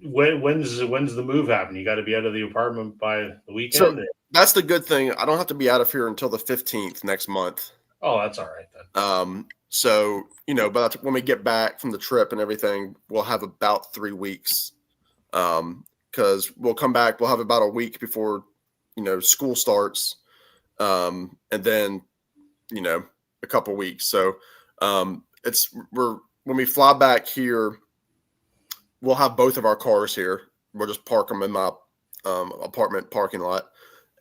when's the move happen? You got to be out of the apartment by the weekend. So that's the good thing. I don't have to be out of here until the 15th next month. Oh, that's all right then. So but when we get back from the trip and everything, we'll have about 3 weeks. Because we'll come back, we'll have about a week before school starts, and then a couple weeks. So when we fly back here, we'll have both of our cars here. We'll just park them in my apartment parking lot,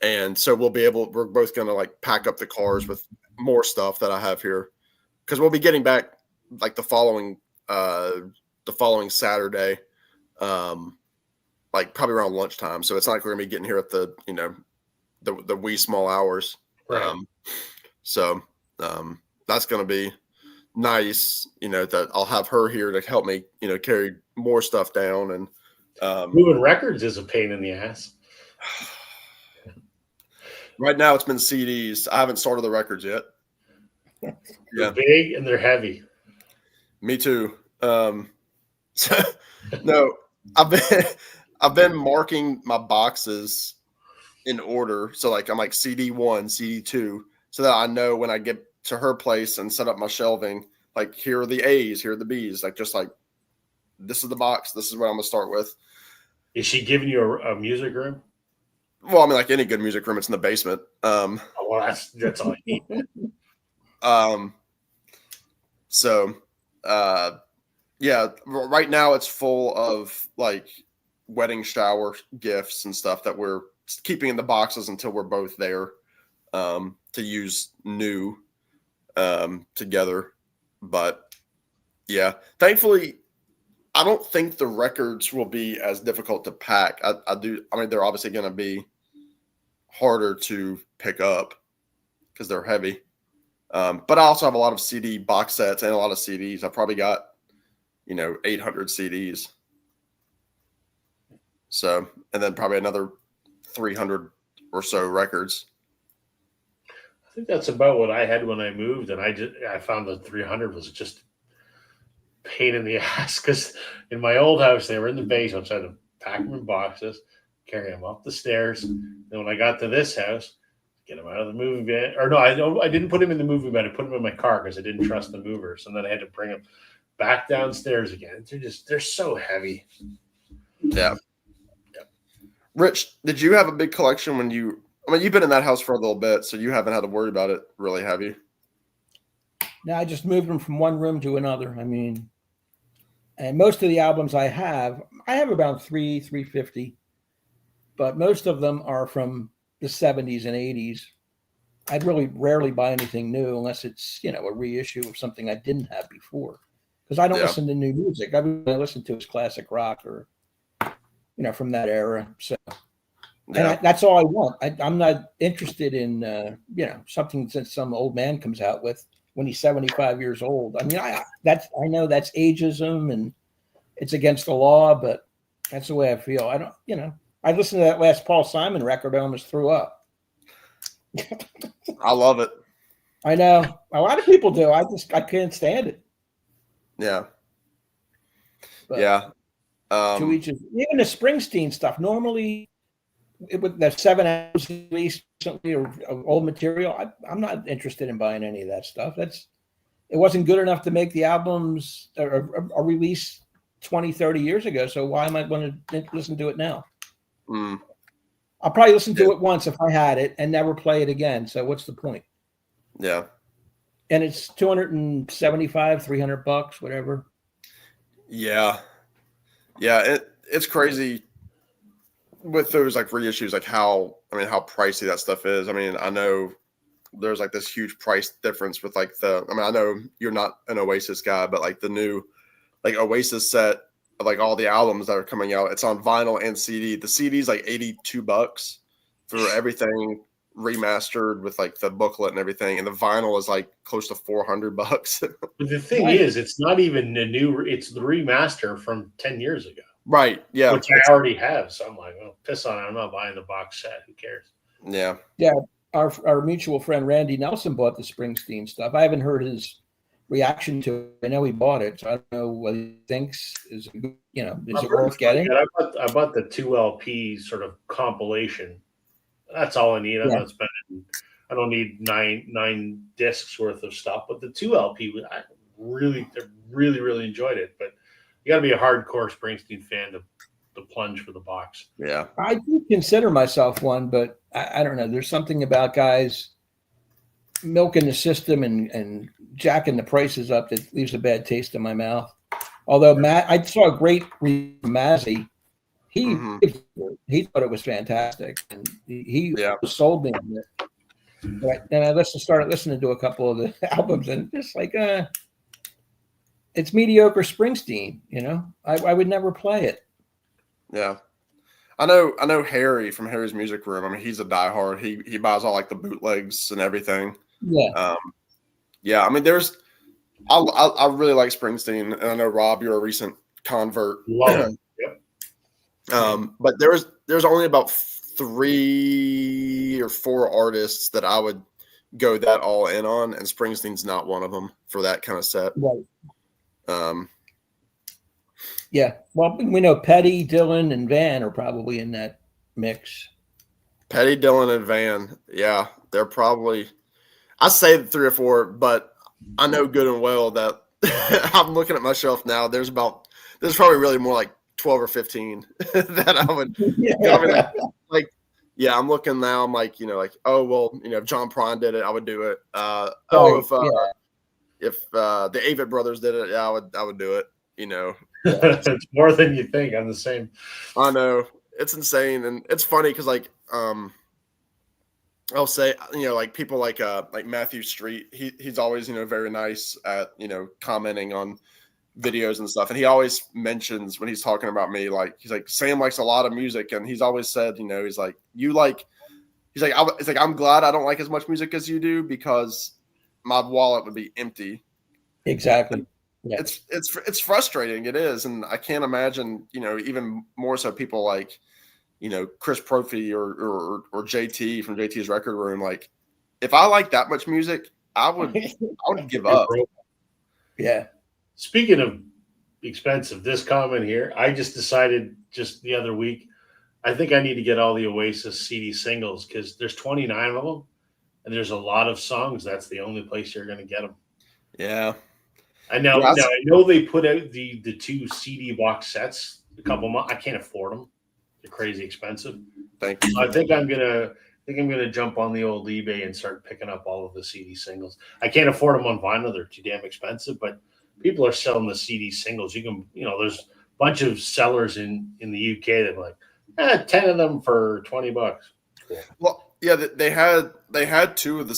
and so we're both gonna like pack up the cars with more stuff that I have here, because we'll be getting back like the following Saturday, like probably around lunchtime. So it's not like we're gonna be getting here at the the wee small hours. Right. That's gonna be nice, that I'll have her here to help me, carry more stuff down. And moving records is a pain in the ass. Right now it's been CDs. I haven't started the records yet. They're big and they're heavy. Me too. No, I've been marking my boxes in order. So like I'm like CD1, CD2, so that I know when I get to her place and set up my shelving, like here are the A's, here are the B's, like just like this is the box, this is what I'm gonna start with. Is she giving you a music room? Well, I mean, like any good music room, it's in the basement. Well, that's all you need. Yeah, right now it's full of like wedding shower gifts and stuff that we're keeping in the boxes until we're both there to use new together. But yeah, thankfully, I don't think the records will be as difficult to pack. I mean, they're obviously going to be harder to pick up because they're heavy. But I also have a lot of CD box sets and a lot of CDs. I probably got, 800 CDs. So, and then probably another 300 or so records. I think that's about what I had when I moved, and I found the 300 was just a pain in the ass, because in my old house they were in the basement, so I had to pack them in boxes, carry them up the stairs. Then when I got to this house, get them out of the moving van, or no, I didn't put them in the moving van. I put them in my car because I didn't trust the movers, and then I had to bring them back downstairs again. They're so heavy. Yeah. Rich, did you have a big collection when you've been in that house for a little bit, so you haven't had to worry about it really, have you? No, I just moved them from one room to another. I mean, and most of the albums I have about 350, but most of them are from the 70s and 80s. I'd really rarely buy anything new unless it's, a reissue of something I didn't have before. Because I don't listen to new music. I listen to is classic rock or, from that era. So and that's all I want. I'm not interested in, something that some old man comes out with when he's 75 years old. I mean, I know that's ageism and it's against the law, but that's the way I feel. I don't, I listened to that last Paul Simon record. I almost threw up. I love it. I know a lot of people do. I can't stand it. Yeah. But yeah. To each even the Springsteen stuff. Normally, with the 7 albums released recently or old material, I'm not interested in buying any of that stuff. It wasn't good enough to make the albums or release 20, 30 years ago. So why am I going to listen to it now? I'll probably listen to it once if I had it and never play it again. So what's the point? Yeah. And it's $275, $300, whatever. Yeah. Yeah. It's crazy with those like reissues, like how pricey that stuff is. I mean, I know there's like this huge price difference with like I know you're not an Oasis guy, but like the new like Oasis set of like all the albums that are coming out, it's on vinyl and CD. The CD's like $82 for everything remastered with like the booklet and everything, and the vinyl is like close to $400. But the thing is, it's not even a new. It's the remaster from 10 years ago, Right? Yeah. which I already have. So I'm like, oh, piss on it. I'm not buying the box set. Who cares? Yeah. Our mutual friend Randy Nelson bought the Springsteen stuff. I haven't heard his reaction to it. I know he bought it, so I don't know what he thinks is it worth getting. I bought the 2 LP sort of compilation. That's all I need. I'm not spending. I don't need nine discs worth of stuff. But the 2 LP, I really enjoyed it. But you got to be a hardcore Springsteen fan to plunge for the box. Yeah. I do consider myself one, but I don't know. There's something about guys milking the system and jacking the prices up that leaves a bad taste in my mouth. Although I saw a great review from Mazzy. He thought it was fantastic, and he sold me on it. But then I started listening to a couple of the albums, and just like it's mediocre Springsteen. I would never play it. Yeah. I know Harry from Harry's Music Room. I mean, he's a diehard. He buys all like the bootlegs and everything. Yeah. Yeah. I mean, I really like Springsteen, and I know Rob, you're a recent convert. Love it. Yep. But there's only about 3 or 4 artists that I would go that all in on, and Springsteen's not one of them for that kind of set. Right. Yeah. Well, we know Petty, Dylan, and Van are probably in that mix. Petty, Dylan, and Van. Yeah, they're probably. I say 3 or 4, but I know good and well that I'm looking at my shelf now. There's probably really more like 12 or 15 that I would. Yeah. I mean, yeah, I'm looking now. I'm like, oh well, if John Prine did it, I would do it. If the Avett Brothers did it, yeah, I would do it. It's more than you think. I'm the same. I know, it's insane, and it's funny because I'll say like people like Matthew Street. He's always very nice at commenting on videos and stuff, and he always mentions when he's talking about me, like he's like, Sam likes a lot of music, and he's always said he's like, I'm glad I don't like as much music as you do because my wallet would be empty. Exactly. Yeah. It's frustrating. It is, and I can't imagine even more so people like Chris Prophy or JT from JT's Record Room. Like, if I like that much music, I would give up. Yeah. Speaking of expensive, this comment here, I just decided just the other week, I think I need to get all the Oasis CD singles because there's 29 of them, and there's a lot of songs. That's the only place you're going to get them. Yeah. I know they put out the 2 CD box sets a couple months. I can't afford them. They're crazy expensive. Thank you. I think I'm gonna jump on the old eBay and start picking up all of the CD singles. I can't afford them on vinyl; they're too damn expensive. But people are selling the CD singles. You can, there's a bunch of sellers in the UK that are like, 10 of them for $20. Cool. Well, yeah, they had 2 of the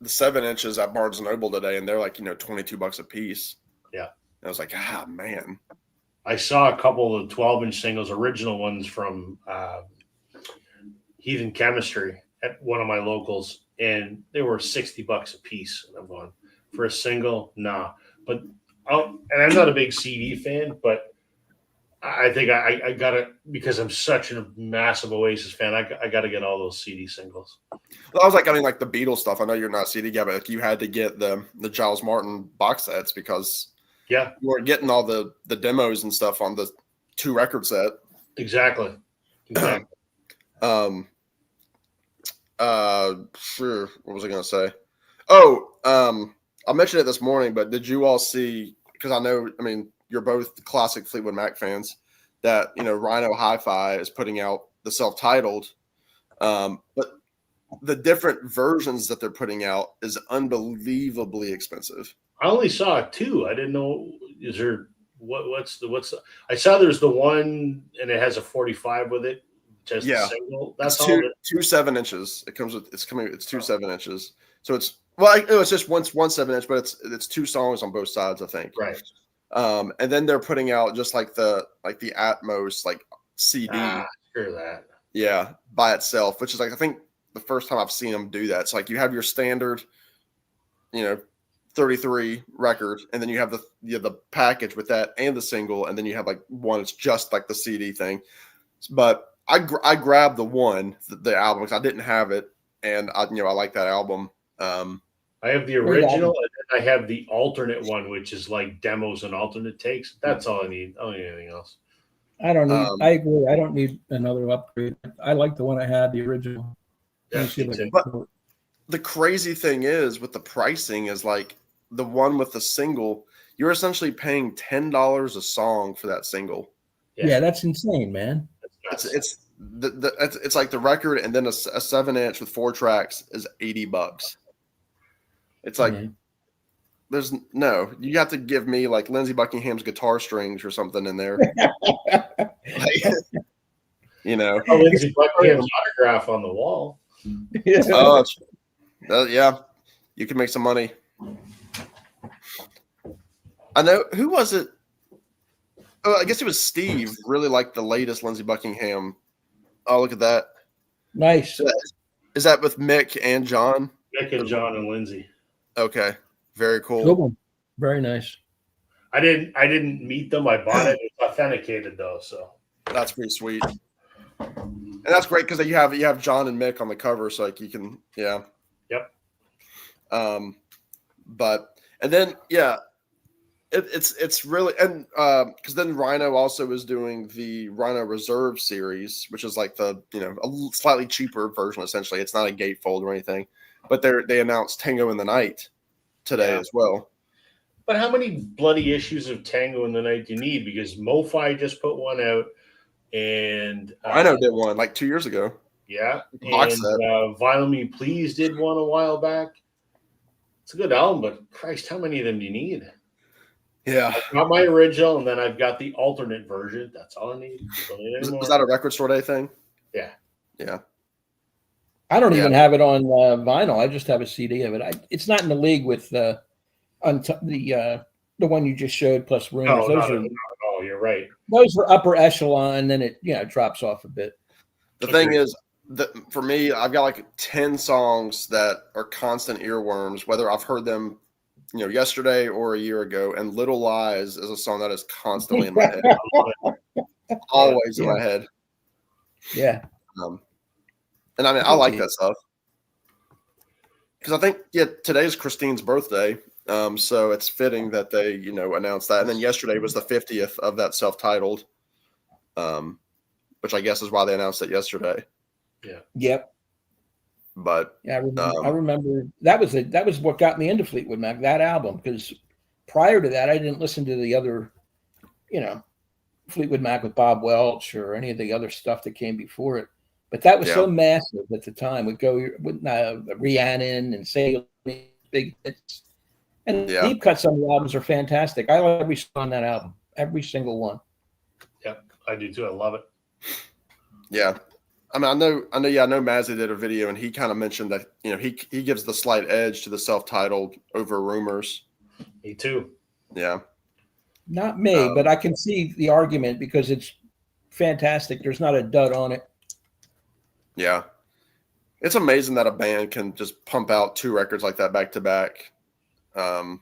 7 inches at Barnes and Noble today, and they're like $22 a piece. Yeah, and I was like, man. I saw a couple of 12-inch singles, original ones from Heathen Chemistry at one of my locals, and they were $60 a piece. And I'm going, for a single, nah. But and I'm not a big CD fan, but I think I got it because I'm such a massive Oasis fan. I got to get all those CD singles. Well, I was like, like the Beatles stuff. I know you're not a CD guy, but like you had to get the Giles Martin box sets because you were getting all the demos and stuff on the 2 record set. Exactly. Sure. What was I going to say? Oh, I mentioned it this morning, but did you all see? Because I mean, you're both classic Fleetwood Mac fans. That Rhino Hi-Fi is putting out the self-titled, but the different versions that they're putting out is unbelievably expensive. I only saw 2. I didn't know. Is there what's the? I saw there's the one and it has a 45 with it, Just Yeah. single. That's It's all. two 7 inches. It's two 7 inches. So it's just one 7 inch, but it's two songs on both sides, I think. Right. And then they're putting out just like the Atmos like CD. Screw that. Yeah, by itself, which is like I think the first time I've seen them do that. It's like you have your standard, 33 record, and then you have the package with that and the single, and then you have like one. It's just like the CD thing. But I grabbed the album because I didn't have it, and I like that album. I have the original, and then I have the alternate one, which is like demos and alternate takes. That's all I need. I don't need anything else. I don't need. I agree. I don't need another upgrade. I like the one I had, the original. Yeah, but the crazy thing is with the pricing is like the one with the single, you're essentially paying $10 a song for that single. Yeah, that's insane, man. It's like the record, and then a 7-inch with 4 tracks is $80. It's like there's no. You have to give me like Lindsey Buckingham's guitar strings or something in there. Lindsey Buckingham's autograph on the wall. Yeah, you can make some money. I know who was it? Oh, I guess it was Steve. Really liked the latest Lindsey Buckingham. Oh, look at that! Nice. Is that with Mick and John? Mick and John and Lindsey. Okay, very cool. Good one. Very nice. I didn't meet them. I bought it. It's authenticated though, so that's pretty sweet. And that's great because you have John and Mick on the cover, so like you can Yep. And then it's really, and because then Rhino also is doing the Rhino Reserve series, which is like the a slightly cheaper version. Essentially, it's not a gatefold or anything, but they announced Tango in the Night today as well. But how many bloody issues of Tango in the Night do you need? Because MoFi just put one out, and Rhino did one like 2 years ago. Yeah, Box and set. Vinyl Me Please did one a while back. It's a good album, but Christ, how many of them do you need? Yeah, I've got my original, and then I've got the alternate version. That's all I need. Was that a Record Store Day thing? Yeah. I don't even have it on vinyl. I just have a CD of it. It's not in the league with the one you just showed plus Rumors. No, not at all. You're right. Those were upper echelon, and then it drops off a bit. The thing is, for me, I've got like 10 songs that are constant earworms, whether I've heard them, yesterday or a year ago. And Little Lies is a song that is constantly in my head, always in my head. Yeah. And I mean, I like that stuff because I think today's Christine's birthday, so it's fitting that they announced that. And then yesterday was the 50th of that self-titled, which I guess is why they announced it yesterday. Yeah. Yep. But yeah, I remember that was what got me into Fleetwood Mac, that album, because prior to that I didn't listen to the other, Fleetwood Mac with Bob Welch or any of the other stuff that came before it. But that was so massive at the time. Would go with Rhiannon and Salem, big hits, and deep cuts on the albums are fantastic. I love every song on that album, every single one. Yep, I do too. I love it. Yeah. I mean, I know. Mazzy did a video, and he kind of mentioned that he gives the slight edge to the self-titled over Rumors. Me too. Yeah, not me, but I can see the argument because it's fantastic. There's not a dud on it. Yeah, it's amazing that a band can just pump out 2 records like that back to back. And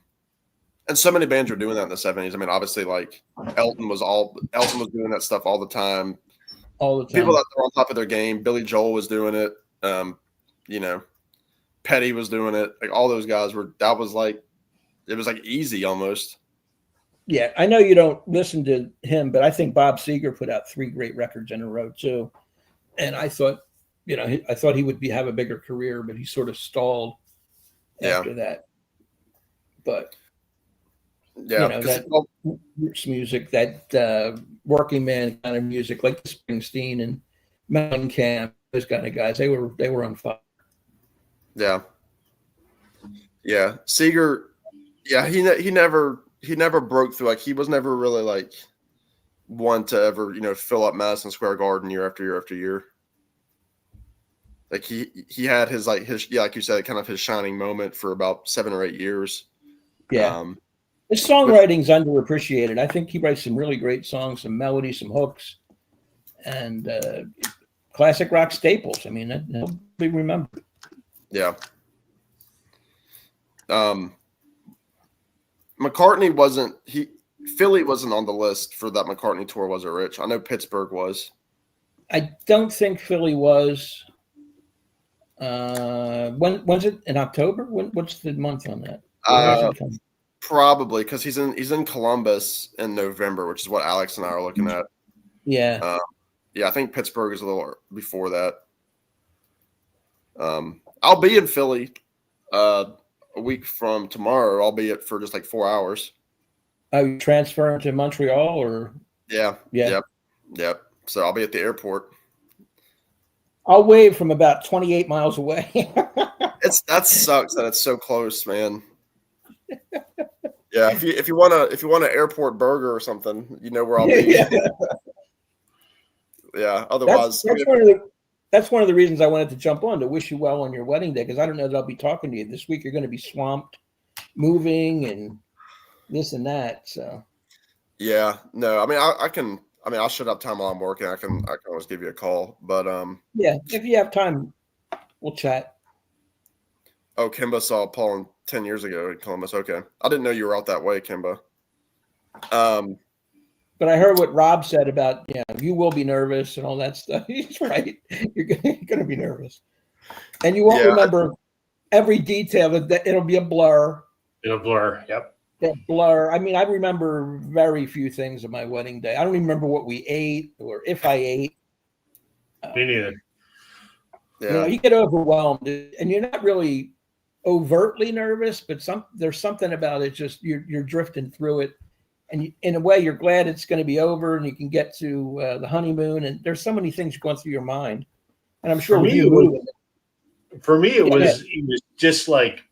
so many bands were doing that in the 70s. I mean, obviously, like Elton was doing that stuff all the time. All the time. People that were on top of their game. Billy Joel was doing it. Petty was doing it. Like all those guys were. It was like easy almost. Yeah, I know you don't listen to him, but I think Bob Seger put out 3 great records in a row too. And I thought, I thought he would have a bigger career, but he sort of stalled after that. But that roots music, that working man kind of music, like Springsteen and Mellencamp, those kind of guys, they were on fire. Yeah. Seeger, he never broke through. Like he was never really like one to ever fill up Madison Square Garden year after year after year. Like he had his like you said, kind of his shining moment for about 7 or 8 years. Yeah. His songwriting's underappreciated. I think he writes some really great songs, some melodies, some hooks, and classic rock staples. I mean, he'll be remembered. Yeah. McCartney wasn't Philly wasn't on the list for that McCartney tour, was it, Rich? I know Pittsburgh was. I don't think Philly was. When's it in October? What's the month on that? Probably because he's in Columbus in November, which is what Alex and I are looking at. Yeah. Yeah, I think Pittsburgh is a little before that. I'll be in Philly a week from tomorrow, albeit for just like 4 hours. Are you transferring to Montreal or? Yeah. Yep. So I'll be at the airport. I'll wave from about 28 miles away. That sucks that it's so close, man. Yeah, if you want an airport burger or something, you know where I'll be. Yeah. Otherwise, that's one of the reasons I wanted to jump on, to wish you well on your wedding day, because I don't know that I'll be talking to you this week. You're going to be swamped, moving and this and that. So. Yeah. No. I mean, I'll shut up time while I'm working. I can always give you a call, but yeah, if you have time, we'll chat. Oh, Kimba saw Paul 10 years ago in Columbus. Okay, I didn't know you were out that way, Kimba. But I heard what Rob said about, you will be nervous and all that stuff. He's right. You're going to be nervous, and you won't remember every detail. That it'll be a blur. It'll blur. Yep. That blur. I mean, I remember very few things of my wedding day. I don't even remember what we ate or if I ate. Me neither. Yeah. You get overwhelmed, and you're not really overtly nervous, but there's something about it. Just you're drifting through it, and in a way, you're glad it's going to be over, and you can get to the honeymoon. And there's so many things going through your mind, and I'm sure for me, it was just like,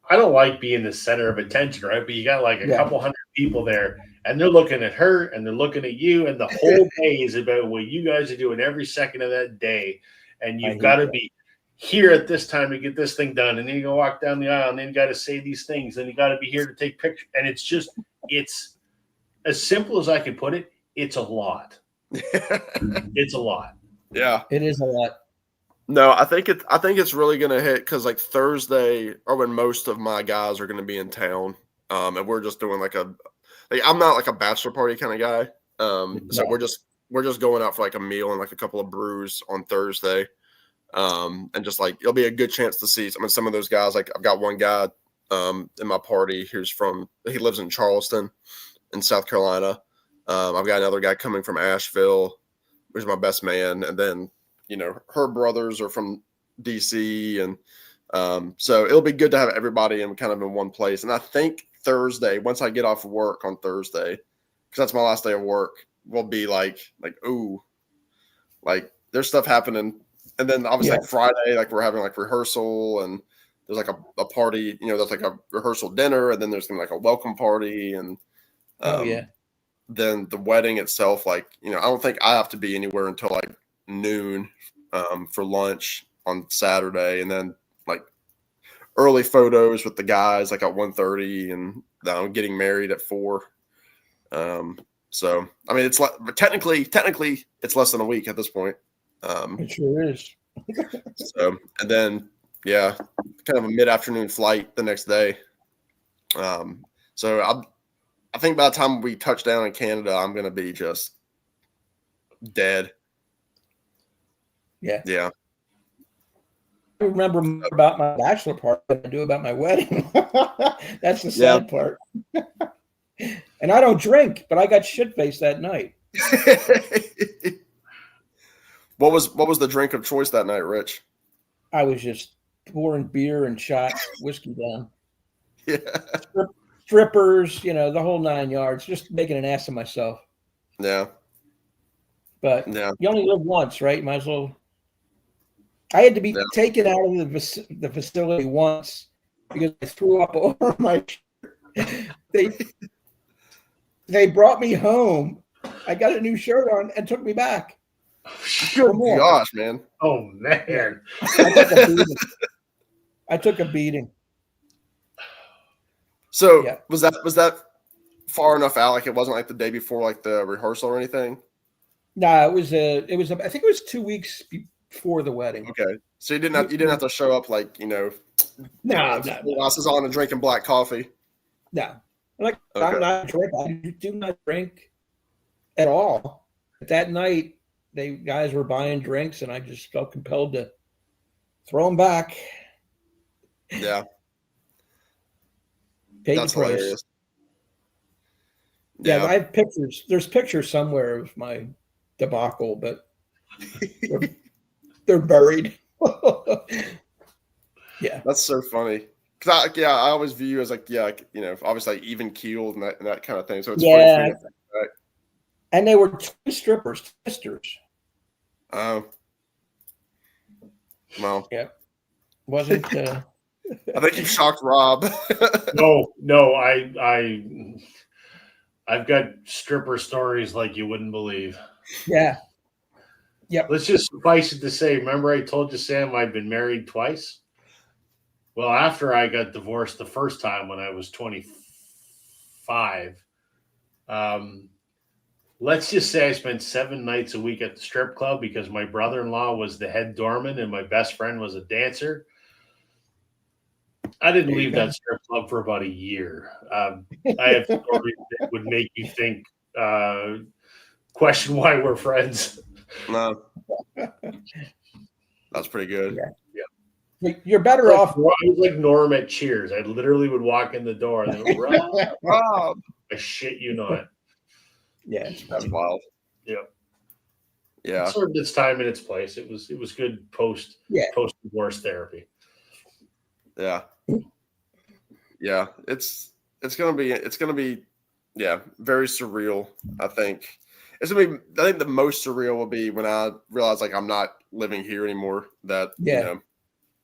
I don't like being the center of attention, right? But you got like a couple hundred people there, and they're looking at her, and they're looking at you, and the whole day is about what you guys are doing every second of that day, and you've got to be here at this time to get this thing done, and then you go walk down the aisle, and then you got to say these things, and you got to be here to take pictures, and it's as simple as I can put it. It's a lot. It's a lot. Yeah, it is a lot. No, I think it's really gonna hit because like Thursday or when most of my guys are gonna be in town, and we're just doing I'm not like a bachelor party kind of guy, so we're just going out for like a meal and like a couple of brews on Thursday, and just like it'll be a good chance to see some of those guys. Like I've got one guy in my party he lives in Charleston, in South Carolina. I've got another guy coming from Asheville, which is my best man, and then her brothers are from DC, and so it'll be good to have everybody in one place. And I think Thursday, once I get off work on Thursday, because that's my last day of work, will be like ooh, like there's stuff happening. And then obviously like Friday, like we're having like rehearsal, and there's like a party, there's like a rehearsal dinner, and then there's gonna be like a welcome party, and then the wedding itself, like I don't think I have to be anywhere until like noon for lunch on Saturday, and then like early photos with the guys like at 1:30, and getting married at 4. So I mean, it's like technically it's less than a week at this point. It sure is. So and then kind of a mid-afternoon flight the next day. So I think by the time we touch down in Canada, I'm gonna be just dead. Yeah. I remember more about my bachelor party than I do about my wedding. That's the sad part. And I don't drink, but I got shit-faced that night. What was the drink of choice that night, Rich? I was just pouring beer and shots, whiskey down. Yeah. Strippers, the whole 9 yards, just making an ass of myself. Yeah. But you only live once, right? Might as well. I had to be taken out of the facility once because I threw up over my shirt. They brought me home. I got a new shirt on and took me back. Good Come on. gosh, man. Oh man. I took a beating. So Yeah. was that far enough out? Like it wasn't like the day before, like the rehearsal or anything. No, it was I think it was 2 weeks before the wedding. Okay, so you didn't have to show up like No. glasses on and drinking black coffee. No. Like Okay. I'm not a drinker. I do not drink at all. But that night, guys were buying drinks, and I just felt compelled to throw them back. Yeah, Paid that's the price. hilarious. Yeah, I have pictures. There's pictures somewhere of my debacle, but they're buried. Yeah, that's so funny. Cause I always view you as like obviously like even keeled and that kind of thing. So it's funny. yeah. For you, right? And they were twin strippers, twisters. Oh, well, Wasn't I think you shocked Rob. No, I've got stripper stories like you wouldn't believe. yeah. Yep. Let's just suffice it to say, remember I told you, Sam, I'd been married twice? Well, after I got divorced the first time when I was 25, let's just say I spent 7 nights a week at the strip club because my brother-in-law was the head doorman and my best friend was a dancer. I didn't leave that strip club for about a year. I have stories that would make you think, question why we're friends. No, that's pretty good. Yeah. You're better off. I was like Norm at Cheers. I literally would walk in the door and then Rob, I shit you not. Yeah, that's wild. Yep. Yeah, It served its time in its place. It was good post divorce therapy. yeah. It's gonna be very surreal. I think the most surreal will be when I realize like I'm not living here anymore. That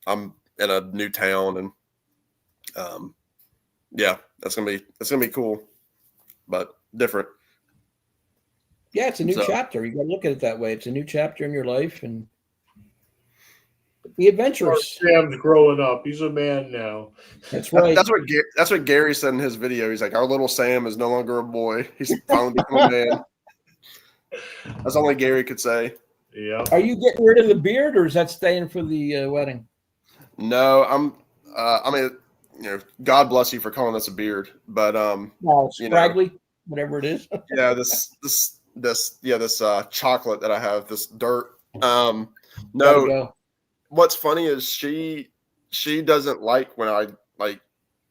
I'm in a new town and that's gonna be cool, but different. Yeah, it's a new chapter. You got to look at it that way. It's a new chapter in your life, and be adventurous. Sam's growing up. He's a man now. That's right. That's what Gary said in his video. He's like, our little Sam is no longer a boy. He's finally become a man. That's only Gary could say. Yeah. Are you getting rid of the beard, or is that staying for the wedding? No, I'm. God bless you for calling us a beard, but scraggly, whatever it is. Yeah, this chocolate that I have, this dirt. No, what's funny is she doesn't like when I like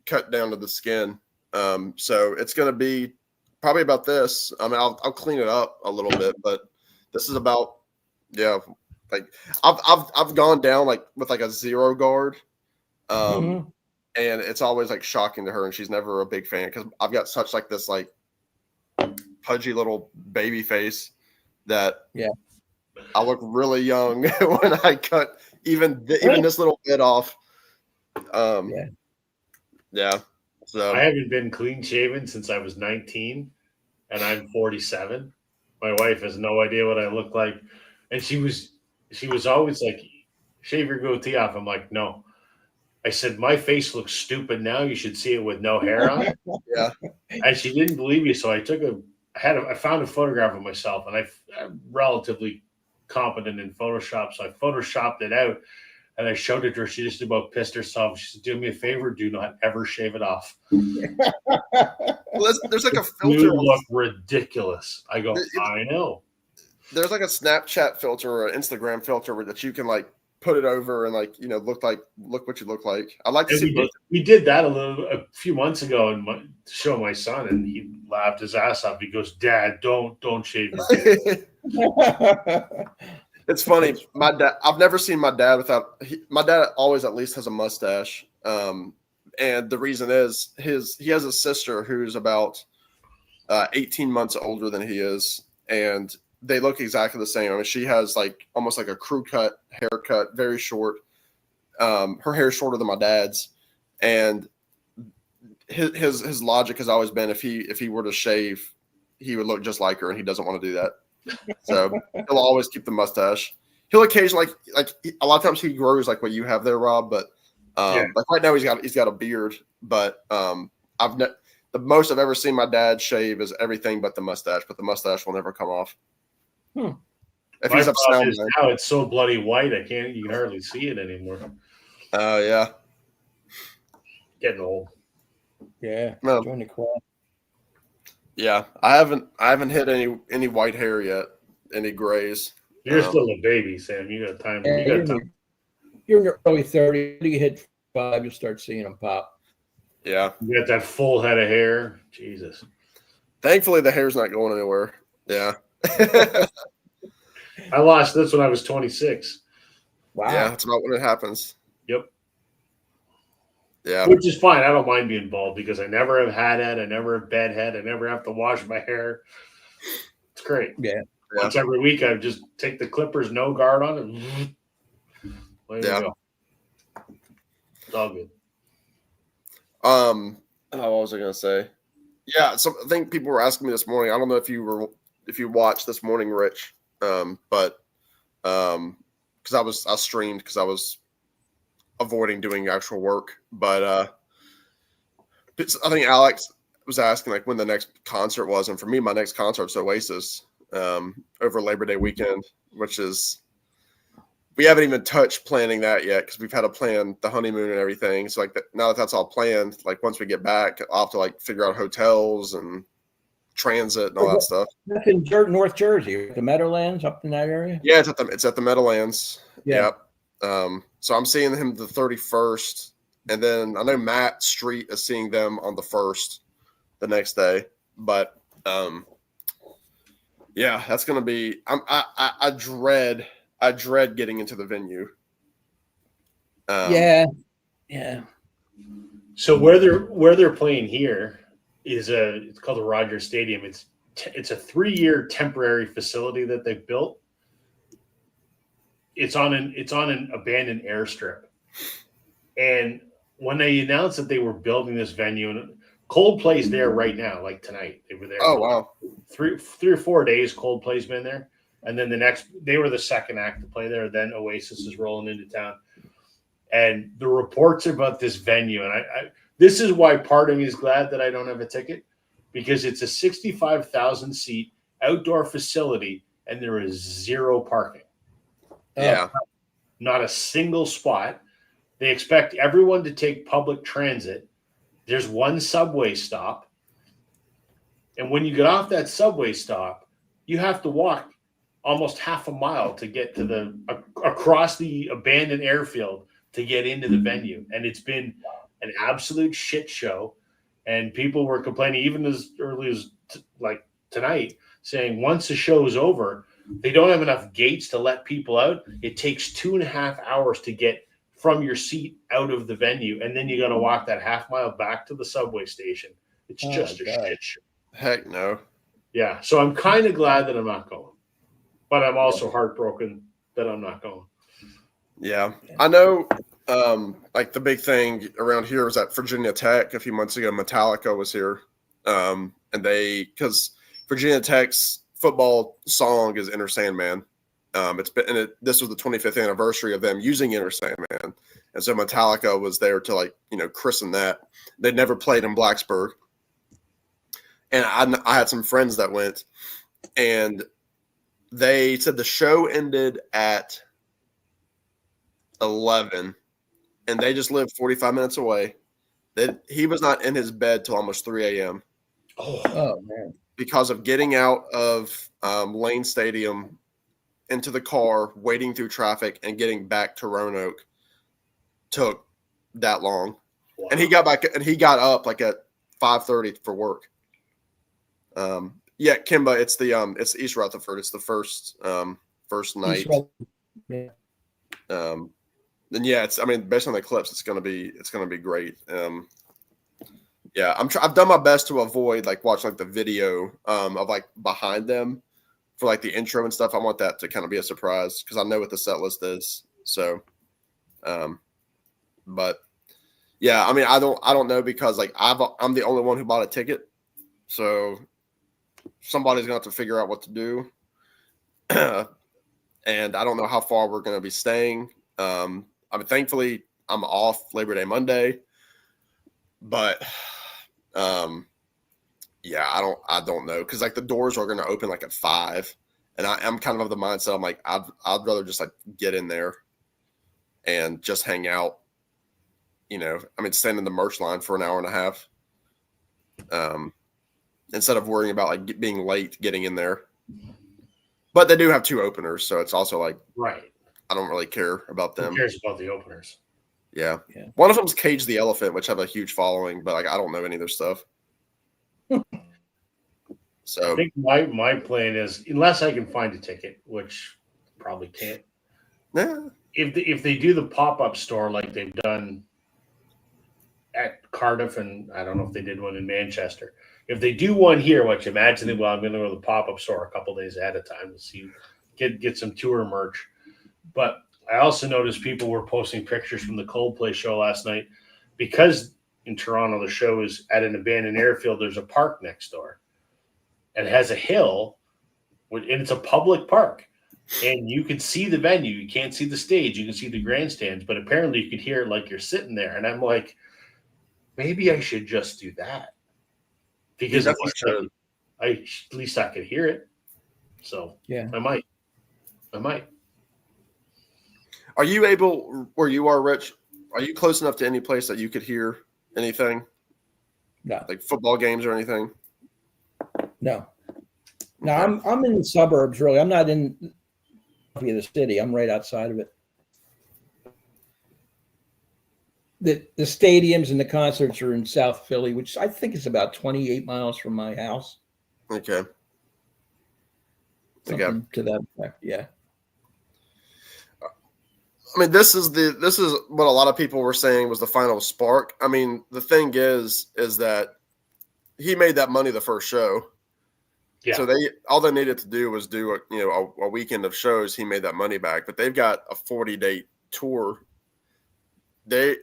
cut down to the skin. So it's gonna be probably about this. I mean, I'll clean it up a little bit, but this is about like I've gone down like with like a zero guard. And it's always like shocking to her, and she's never a big fan because I've got such like this like pudgy little baby face that I look really young when I cut even this little bit off. So I haven't been clean shaven since I was 19, and I'm 47. My wife has no idea what I look like, and she was always like, "Shave your goatee off." I'm like, "No." I said, "My face looks stupid now. You should see it with no hair on." Yeah. And she didn't believe me, so I found a photograph of myself, and I'm relatively competent in Photoshop, so I photoshopped it out, and I showed it to her. She just about pissed herself. She said, "Do me a favor, do not ever shave it off." Well, there's like a filter. You look ridiculous. I go, I know. There's like a Snapchat filter or an Instagram filter that you can like put it over and like look what you look like. I like to see both. We did that a few months ago and to show my son, and he laughed his ass off. He goes, "Dad, don't shave your face." It's funny. My dad. I've never seen my dad without. My dad always at least has a mustache. And the reason is he has a sister who's about 18 months older than he is, and they look exactly the same. I mean, she has like almost like a crew cut haircut, very short. Her hair is shorter than my dad's, and his logic has always been if he were to shave, he would look just like her, and he doesn't want to do that. So he'll always keep the mustache. He'll occasionally a lot of times he grows like what you have there, Rob. But like right now he's got a beard. But the most I've ever seen my dad shave is everything but the mustache. But the mustache will never come off. If My he's upset problem is now it's so bloody white you can hardly see it anymore. Oh yeah. Getting old. Yeah. No. Join the club. Yeah. I haven't hit any white hair yet. Any grays. You're still a baby, Sam. You got time. Yeah, you're in your early 30s. You hit 5, you'll start seeing them pop. Yeah. You got that full head of hair. Jesus. Thankfully, the hair's not going anywhere. Yeah. I lost this when I was 26. Wow. Yeah, that's about when it happens. Yep. Yeah. Which is fine. I don't mind being bald because I never have had it. I never have bed head. I never have to wash my hair. It's great. Yeah. Once every week, I just take the clippers, no guard on, and there you go. It's all good. What was I gonna say? Yeah, so I think people were asking me this morning. I don't know if you watched this morning, Rich, but because I streamed because I was avoiding doing actual work. But I think Alex was asking like when the next concert was, and for me, my next concert's Oasis over Labor Day weekend, which is we haven't even touched planning that yet because we've had to plan the honeymoon and everything. So like now that that's all planned, like once we get back, I'll have to like figure out hotels and transit and all that stuff. That's in North Jersey, the Meadowlands up in that area. Yeah, it's at the Meadowlands. Yeah. Yep. So I'm seeing him the 31st, and then I know Matt Street is seeing them on the 1st, the next day. But yeah, that's gonna be. I dread getting into the venue. Yeah. So where they're playing here is it's called the Rogers Stadium. It's a 3-year temporary facility that they've built. It's on an abandoned airstrip, and when they announced that they were building this venue, and Coldplay's there right now, like tonight they were there. Oh wow! 3 or 4 days Coldplay's been there. And then they were the second act to play there. Then Oasis is rolling into town. And the reports about this venue, and this is why part of me is glad that I don't have a ticket, because it's a 65,000 seat outdoor facility and there is 0 parking. Yeah. Not a single spot. They expect everyone to take public transit. There's 1 subway stop. And when you get off that subway stop, you have to walk almost half a mile to get to across the abandoned airfield to get into the venue. And it's been an absolute shit show. And people were complaining even as early as like tonight, saying once the show is over, they don't have enough gates to let people out. It takes 2.5 hours to get from your seat out of the venue. And then you got to walk that half mile back to the subway station. It's just a shit show. Heck no. Yeah. So I'm kind of glad that I'm not going. But I'm also heartbroken that I'm not going. Yeah. I know like the big thing around here was at Virginia Tech a few months ago, Metallica was here. And because Virginia Tech's football song is Enter Sandman. This was the 25th anniversary of them using Enter Sandman. And so Metallica was there to christen that. They'd never played in Blacksburg. And I had some friends that went, and they said the show ended at 11, and they just lived 45 minutes away. He was not in his bed till almost 3 a.m. Oh man! Because of getting out of Lane Stadium into the car, waiting through traffic, and getting back to Roanoke took that long. Wow. And he got up like at 5:30 for work. Yeah, Kimba, it's East Rutherford. It's the first night. Yeah. Then yeah, based on the clips, it's gonna be great. Yeah, I've done my best to avoid watching the video of behind them for the intro and stuff. I want that to kind of be a surprise because I know what the set list is. So, but yeah, I don't know because I'm the only one who bought a ticket, so somebody's gonna have to figure out what to do. and I don't know how far we're going to be staying. I mean, thankfully, I'm off Labor Day Monday, but yeah, I don't know, because like the doors are going to open like at 5, and I'm kind of the mindset. I'm like, I'd rather just like get in there and just hang out. You know, I mean, stand in the merch line for an hour and a half, instead of worrying about like being late getting in there. But they do have 2 openers, so it's also like, Right. I don't really care about them. Who cares about the openers? Yeah. Yeah. One of them's Cage the Elephant, which have a huge following, but like I don't know any of their stuff. So I think my plan is, unless I can find a ticket, which probably can't. yeah, If they do the pop-up store like they've done at Cardiff, and I don't know if they did one in Manchester. If they do one here, which imagine it, well, I'm going to go to the pop-up store a couple days ahead of time to see get some tour merch. But I also noticed people were posting pictures from the Coldplay show last night, because in Toronto the show is at an abandoned airfield. There's a park next door, and it has a hill, and it's a public park. And you can see the venue. You can't see the stage. You can see the grandstands, but apparently you could hear it like you're sitting there. And I'm like, maybe I should just do that, because at least I could hear it. So Yeah. I might. Are you able, where you are, Rich? Are you close enough to any place that you could hear anything, No. like football games or anything? No. I'm in the suburbs, really. I'm not in the city. I'm right outside of it. The stadiums and the concerts are in South Philly, which I think is about 28 miles from my house. Okay. Something to that effect. Yeah. I mean, this is what a lot of people were saying was the final spark. I mean, the thing is that he made that money the first show. Yeah. So all they needed to do was do a weekend of shows. He made that money back, but they've got a 40-day tour. They're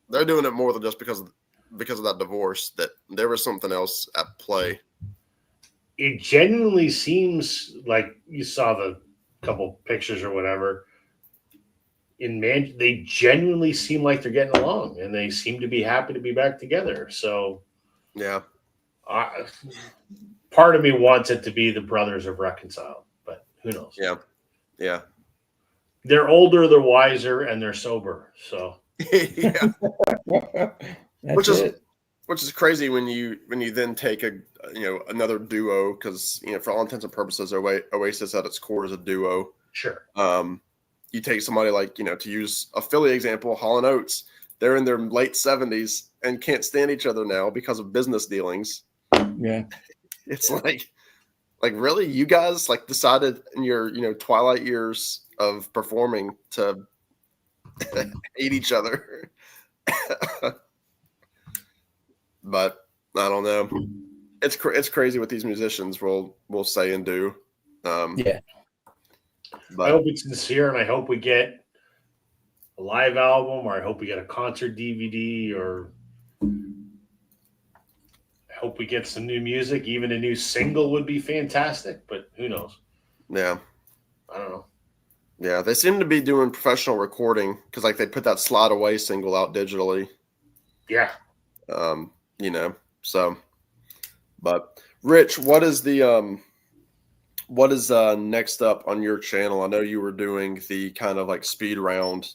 doing it more than just because of that divorce. That there was something else at play. It genuinely seems like, you saw the couple pictures or whatever. They genuinely seem like they're getting along, and they seem to be happy to be back together. So, Yeah. Part of me wants it to be the brothers have reconciled, but who knows? Yeah. Yeah. They're older, they're wiser, and they're sober. So Yeah. That's it. Which is crazy when you then take another duo, because for all intents and purposes, Oasis at its core is a duo. sure. You take somebody like, to use a Philly example, Hall & Oates. They're in their late 70s and can't stand each other now because of business dealings. Yeah. It's like really, you guys like decided in your twilight years of performing to hate each other. But I don't know. It's crazy what these musicians will say and do. Yeah. I hope it's sincere, and I hope we get a live album, or I hope we get a concert DVD, or I hope we get some new music. Even a new single would be fantastic, but who knows? Yeah. I don't know. Yeah, they seem to be doing professional recording, because like they put that Slide Away single out digitally. Yeah. So, but Rich, what is next up on your channel? I know you were doing the kind of like speed round,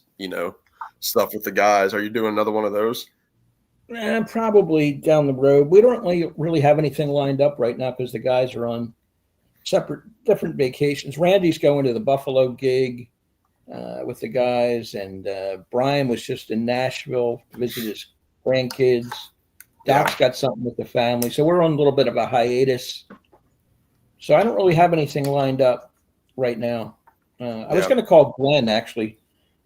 stuff with the guys. Are you doing another one of those? Probably down the road. We don't really have anything lined up right now because the guys are on different vacations. Randy's going to the Buffalo gig with the guys, and Brian was just in Nashville to visit his grandkids. Doc's got something with the family, so we're on a little bit of a hiatus. So I don't really have anything lined up right now. I was going to call Glenn actually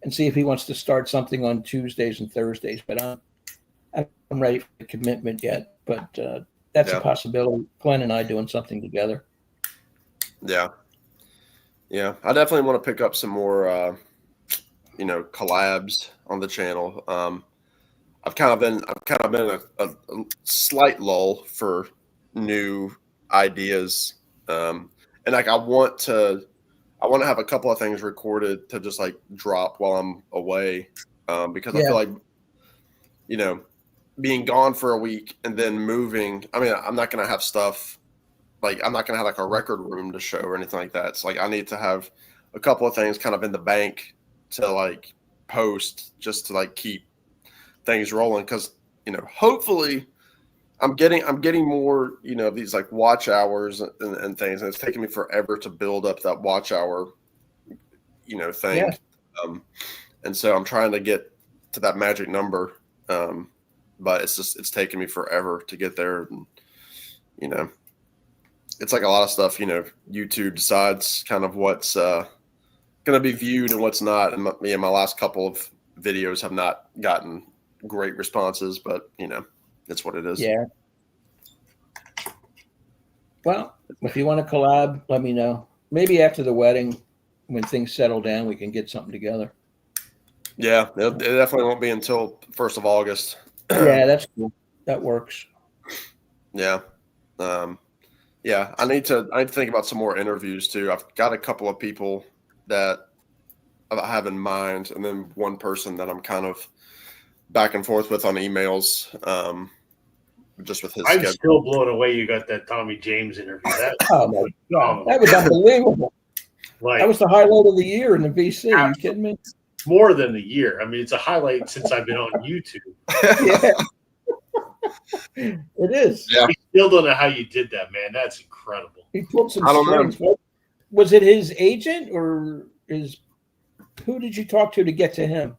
and see if he wants to start something on Tuesdays and Thursdays, but I'm ready for the commitment yet. But that's a possibility. Glenn and I doing something together. Yeah. Yeah. I definitely want to pick up some more, collabs on the channel. I've kind of been in a slight lull for new ideas. And like, I want to I want to have a couple of things recorded to just like drop while I'm away, because I Yeah. feel like, you know, being gone for a week and then moving. I mean, I'm not gonna have stuff like I'm not gonna have like a record room to show or anything like that. It's like I need to have a couple of things kind of in the bank to like post just to like keep things rolling, because hopefully I'm getting more these like watch hours and things, and it's taking me forever to build up that watch hour thing. Yeah. And so I'm trying to get to that magic number, but it's taking me forever to get there. And it's like a lot of stuff, YouTube decides kind of what's going to be viewed and what's not. And my last couple of videos have not gotten great responses, but it's what it is. Yeah. Well, if you want to collab, let me know. Maybe after the wedding, when things settle down, we can get something together. Yeah, it definitely won't be until 1st of August. Yeah, that's cool. That works. Yeah. Yeah, I need to think about some more interviews too. I've got a couple of people that I have in mind, and then one person that I'm kind of back and forth with on emails, just with his I'm schedule. still blown away you got that Tommy James interview. Oh my God, that was unbelievable. Like, that was the highlight of the year in the VC. Are you kidding me? More than the year. I mean, it's a highlight since I've been on YouTube. Yeah. It is. Yeah. I still don't know how you did that, man. That's incredible. He pulled some I don't know. strings. Was it his agent or who did you talk to get to him?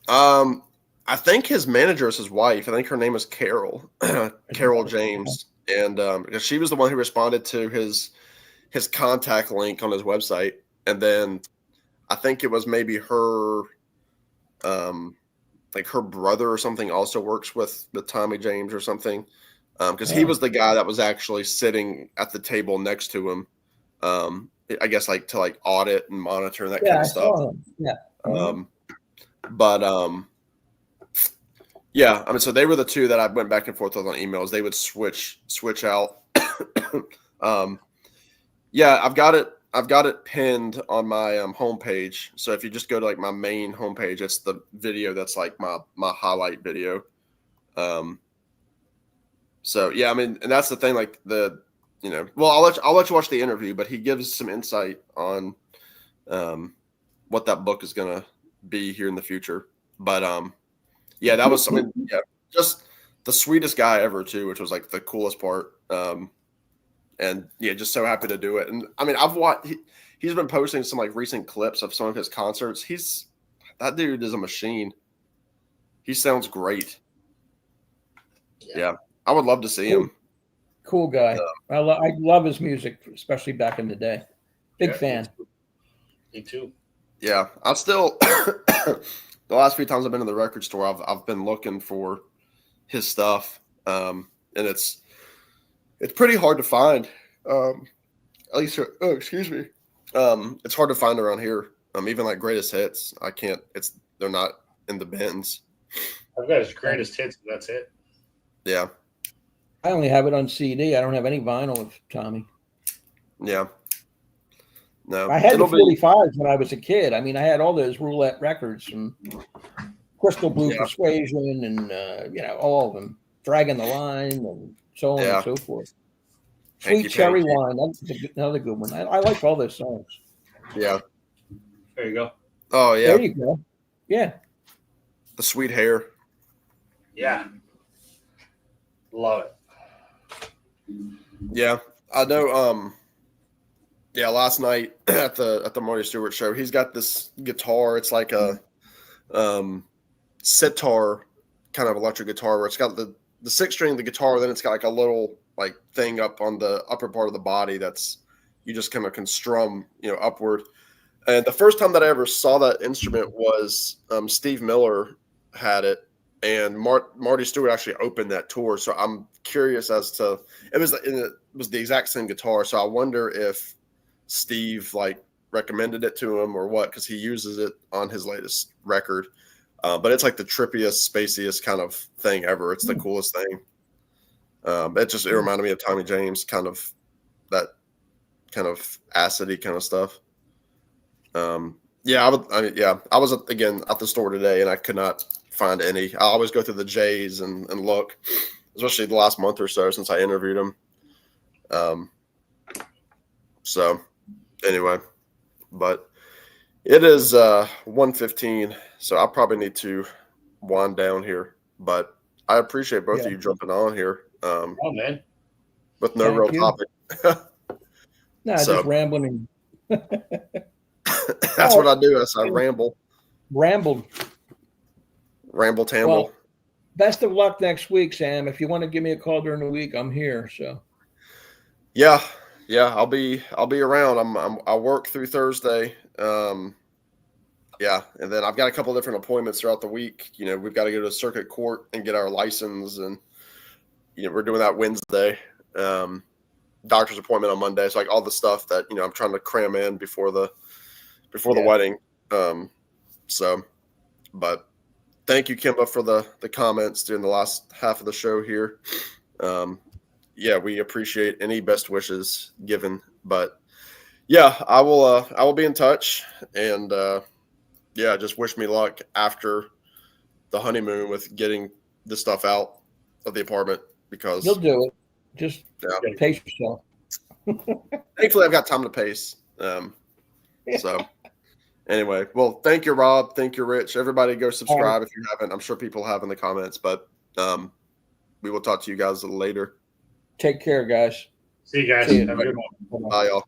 I think his manager is his wife. I think her name is Carol, Carol James, and because she was the one who responded to his contact link on his website, and then I think it was maybe her, like her brother or something also works with Tommy James or something, because he was the guy that was actually sitting at the table next to him. I guess like to like audit and monitor and that kind of stuff. Yeah. Yeah, I mean, so they were the two that I went back and forth with on emails. They would switch out. Yeah, I've got it pinned on my homepage. So if you just go to like my main homepage, it's the video that's like my highlight video. So yeah, I mean, and that's the thing. Like well, I'll let you watch the interview, but he gives some insight on what that book is gonna be here in the future. But yeah, that was just the sweetest guy ever too, which was like the coolest part. And yeah, just so happy to do it. And I mean, I've watched. He's been posting some like recent clips of some of his concerts. That dude is a machine. He sounds great. Yeah, I would love to see him. Cool guy. I love his music, especially back in the day. Big fan. Me too. Yeah, I still. The last few times I've been in the record store, I've been looking for his stuff, and it's pretty hard to find. At least, excuse me. It's hard to find around here. Even like greatest hits, I can't. They're not in the bins. I've got his greatest hits, and that's it. Yeah. I only have it on CD. I don't have any vinyl of Tommy. Yeah. No. I had the 45s when I was a kid. I mean, I had all those roulette records from Crystal Blue Persuasion and all of them, Dragging the Line and so on and so forth. Sweet Cherry Wine, that's another good one. I like all those songs. Yeah. There you go. Oh yeah. There you go. Yeah. The Sweet Hair. Yeah. Love it. Yeah, I know. Yeah, last night at the Marty Stewart show, he's got this guitar. It's like a sitar kind of electric guitar where it's got the 6-string of the guitar, then it's got like a little like thing up on the upper part of the body that's you just kind of can strum upward. And the first time that I ever saw that instrument was Steve Miller had it, and Marty Stewart actually opened that tour. So I'm curious as to it was the exact same guitar. So I wonder if Steve like recommended it to him or what, because he uses it on his latest record. But it's like the trippiest, spaciest kind of thing ever. It's the coolest thing. It reminded me of Tommy James, kind of that kind of acidy kind of stuff. Yeah, I was again at the store today, and I could not find any. I always go through the J's and look, especially the last month or so since I interviewed him. So anyway, but it is 1:15, so I probably need to wind down here. But I appreciate both of you jumping on here. Oh man, with no Thank real you. topic. No, So- just rambling. That's what I do. I ramble, Rambled. tamble. Well, best of luck next week, Sam. If you want to give me a call during the week, I'm here. So Yeah, I'll be around. I work through Thursday. Yeah, and then I've got a couple different appointments throughout the week. You know, we've got to go to circuit court and get our license, and we're doing that Wednesday. Doctor's appointment on Monday. So like all the stuff that I'm trying to cram in before the wedding. So, but thank you, Kimba, for the comments during the last half of the show here. Yeah, we appreciate any best wishes given. But yeah, I will be in touch, and yeah, just wish me luck after the honeymoon with getting the stuff out of the apartment, because you'll do it. Just Yeah. pace yourself. thankfully I've got time to pace. So anyway, well, thank you, Rob. Thank you, Rich. Everybody go subscribe if you haven't. I'm sure people have in the comments, but we will talk to you guys later. Take care, guys. see you guys. See you. Have a good one. Bye, y'all.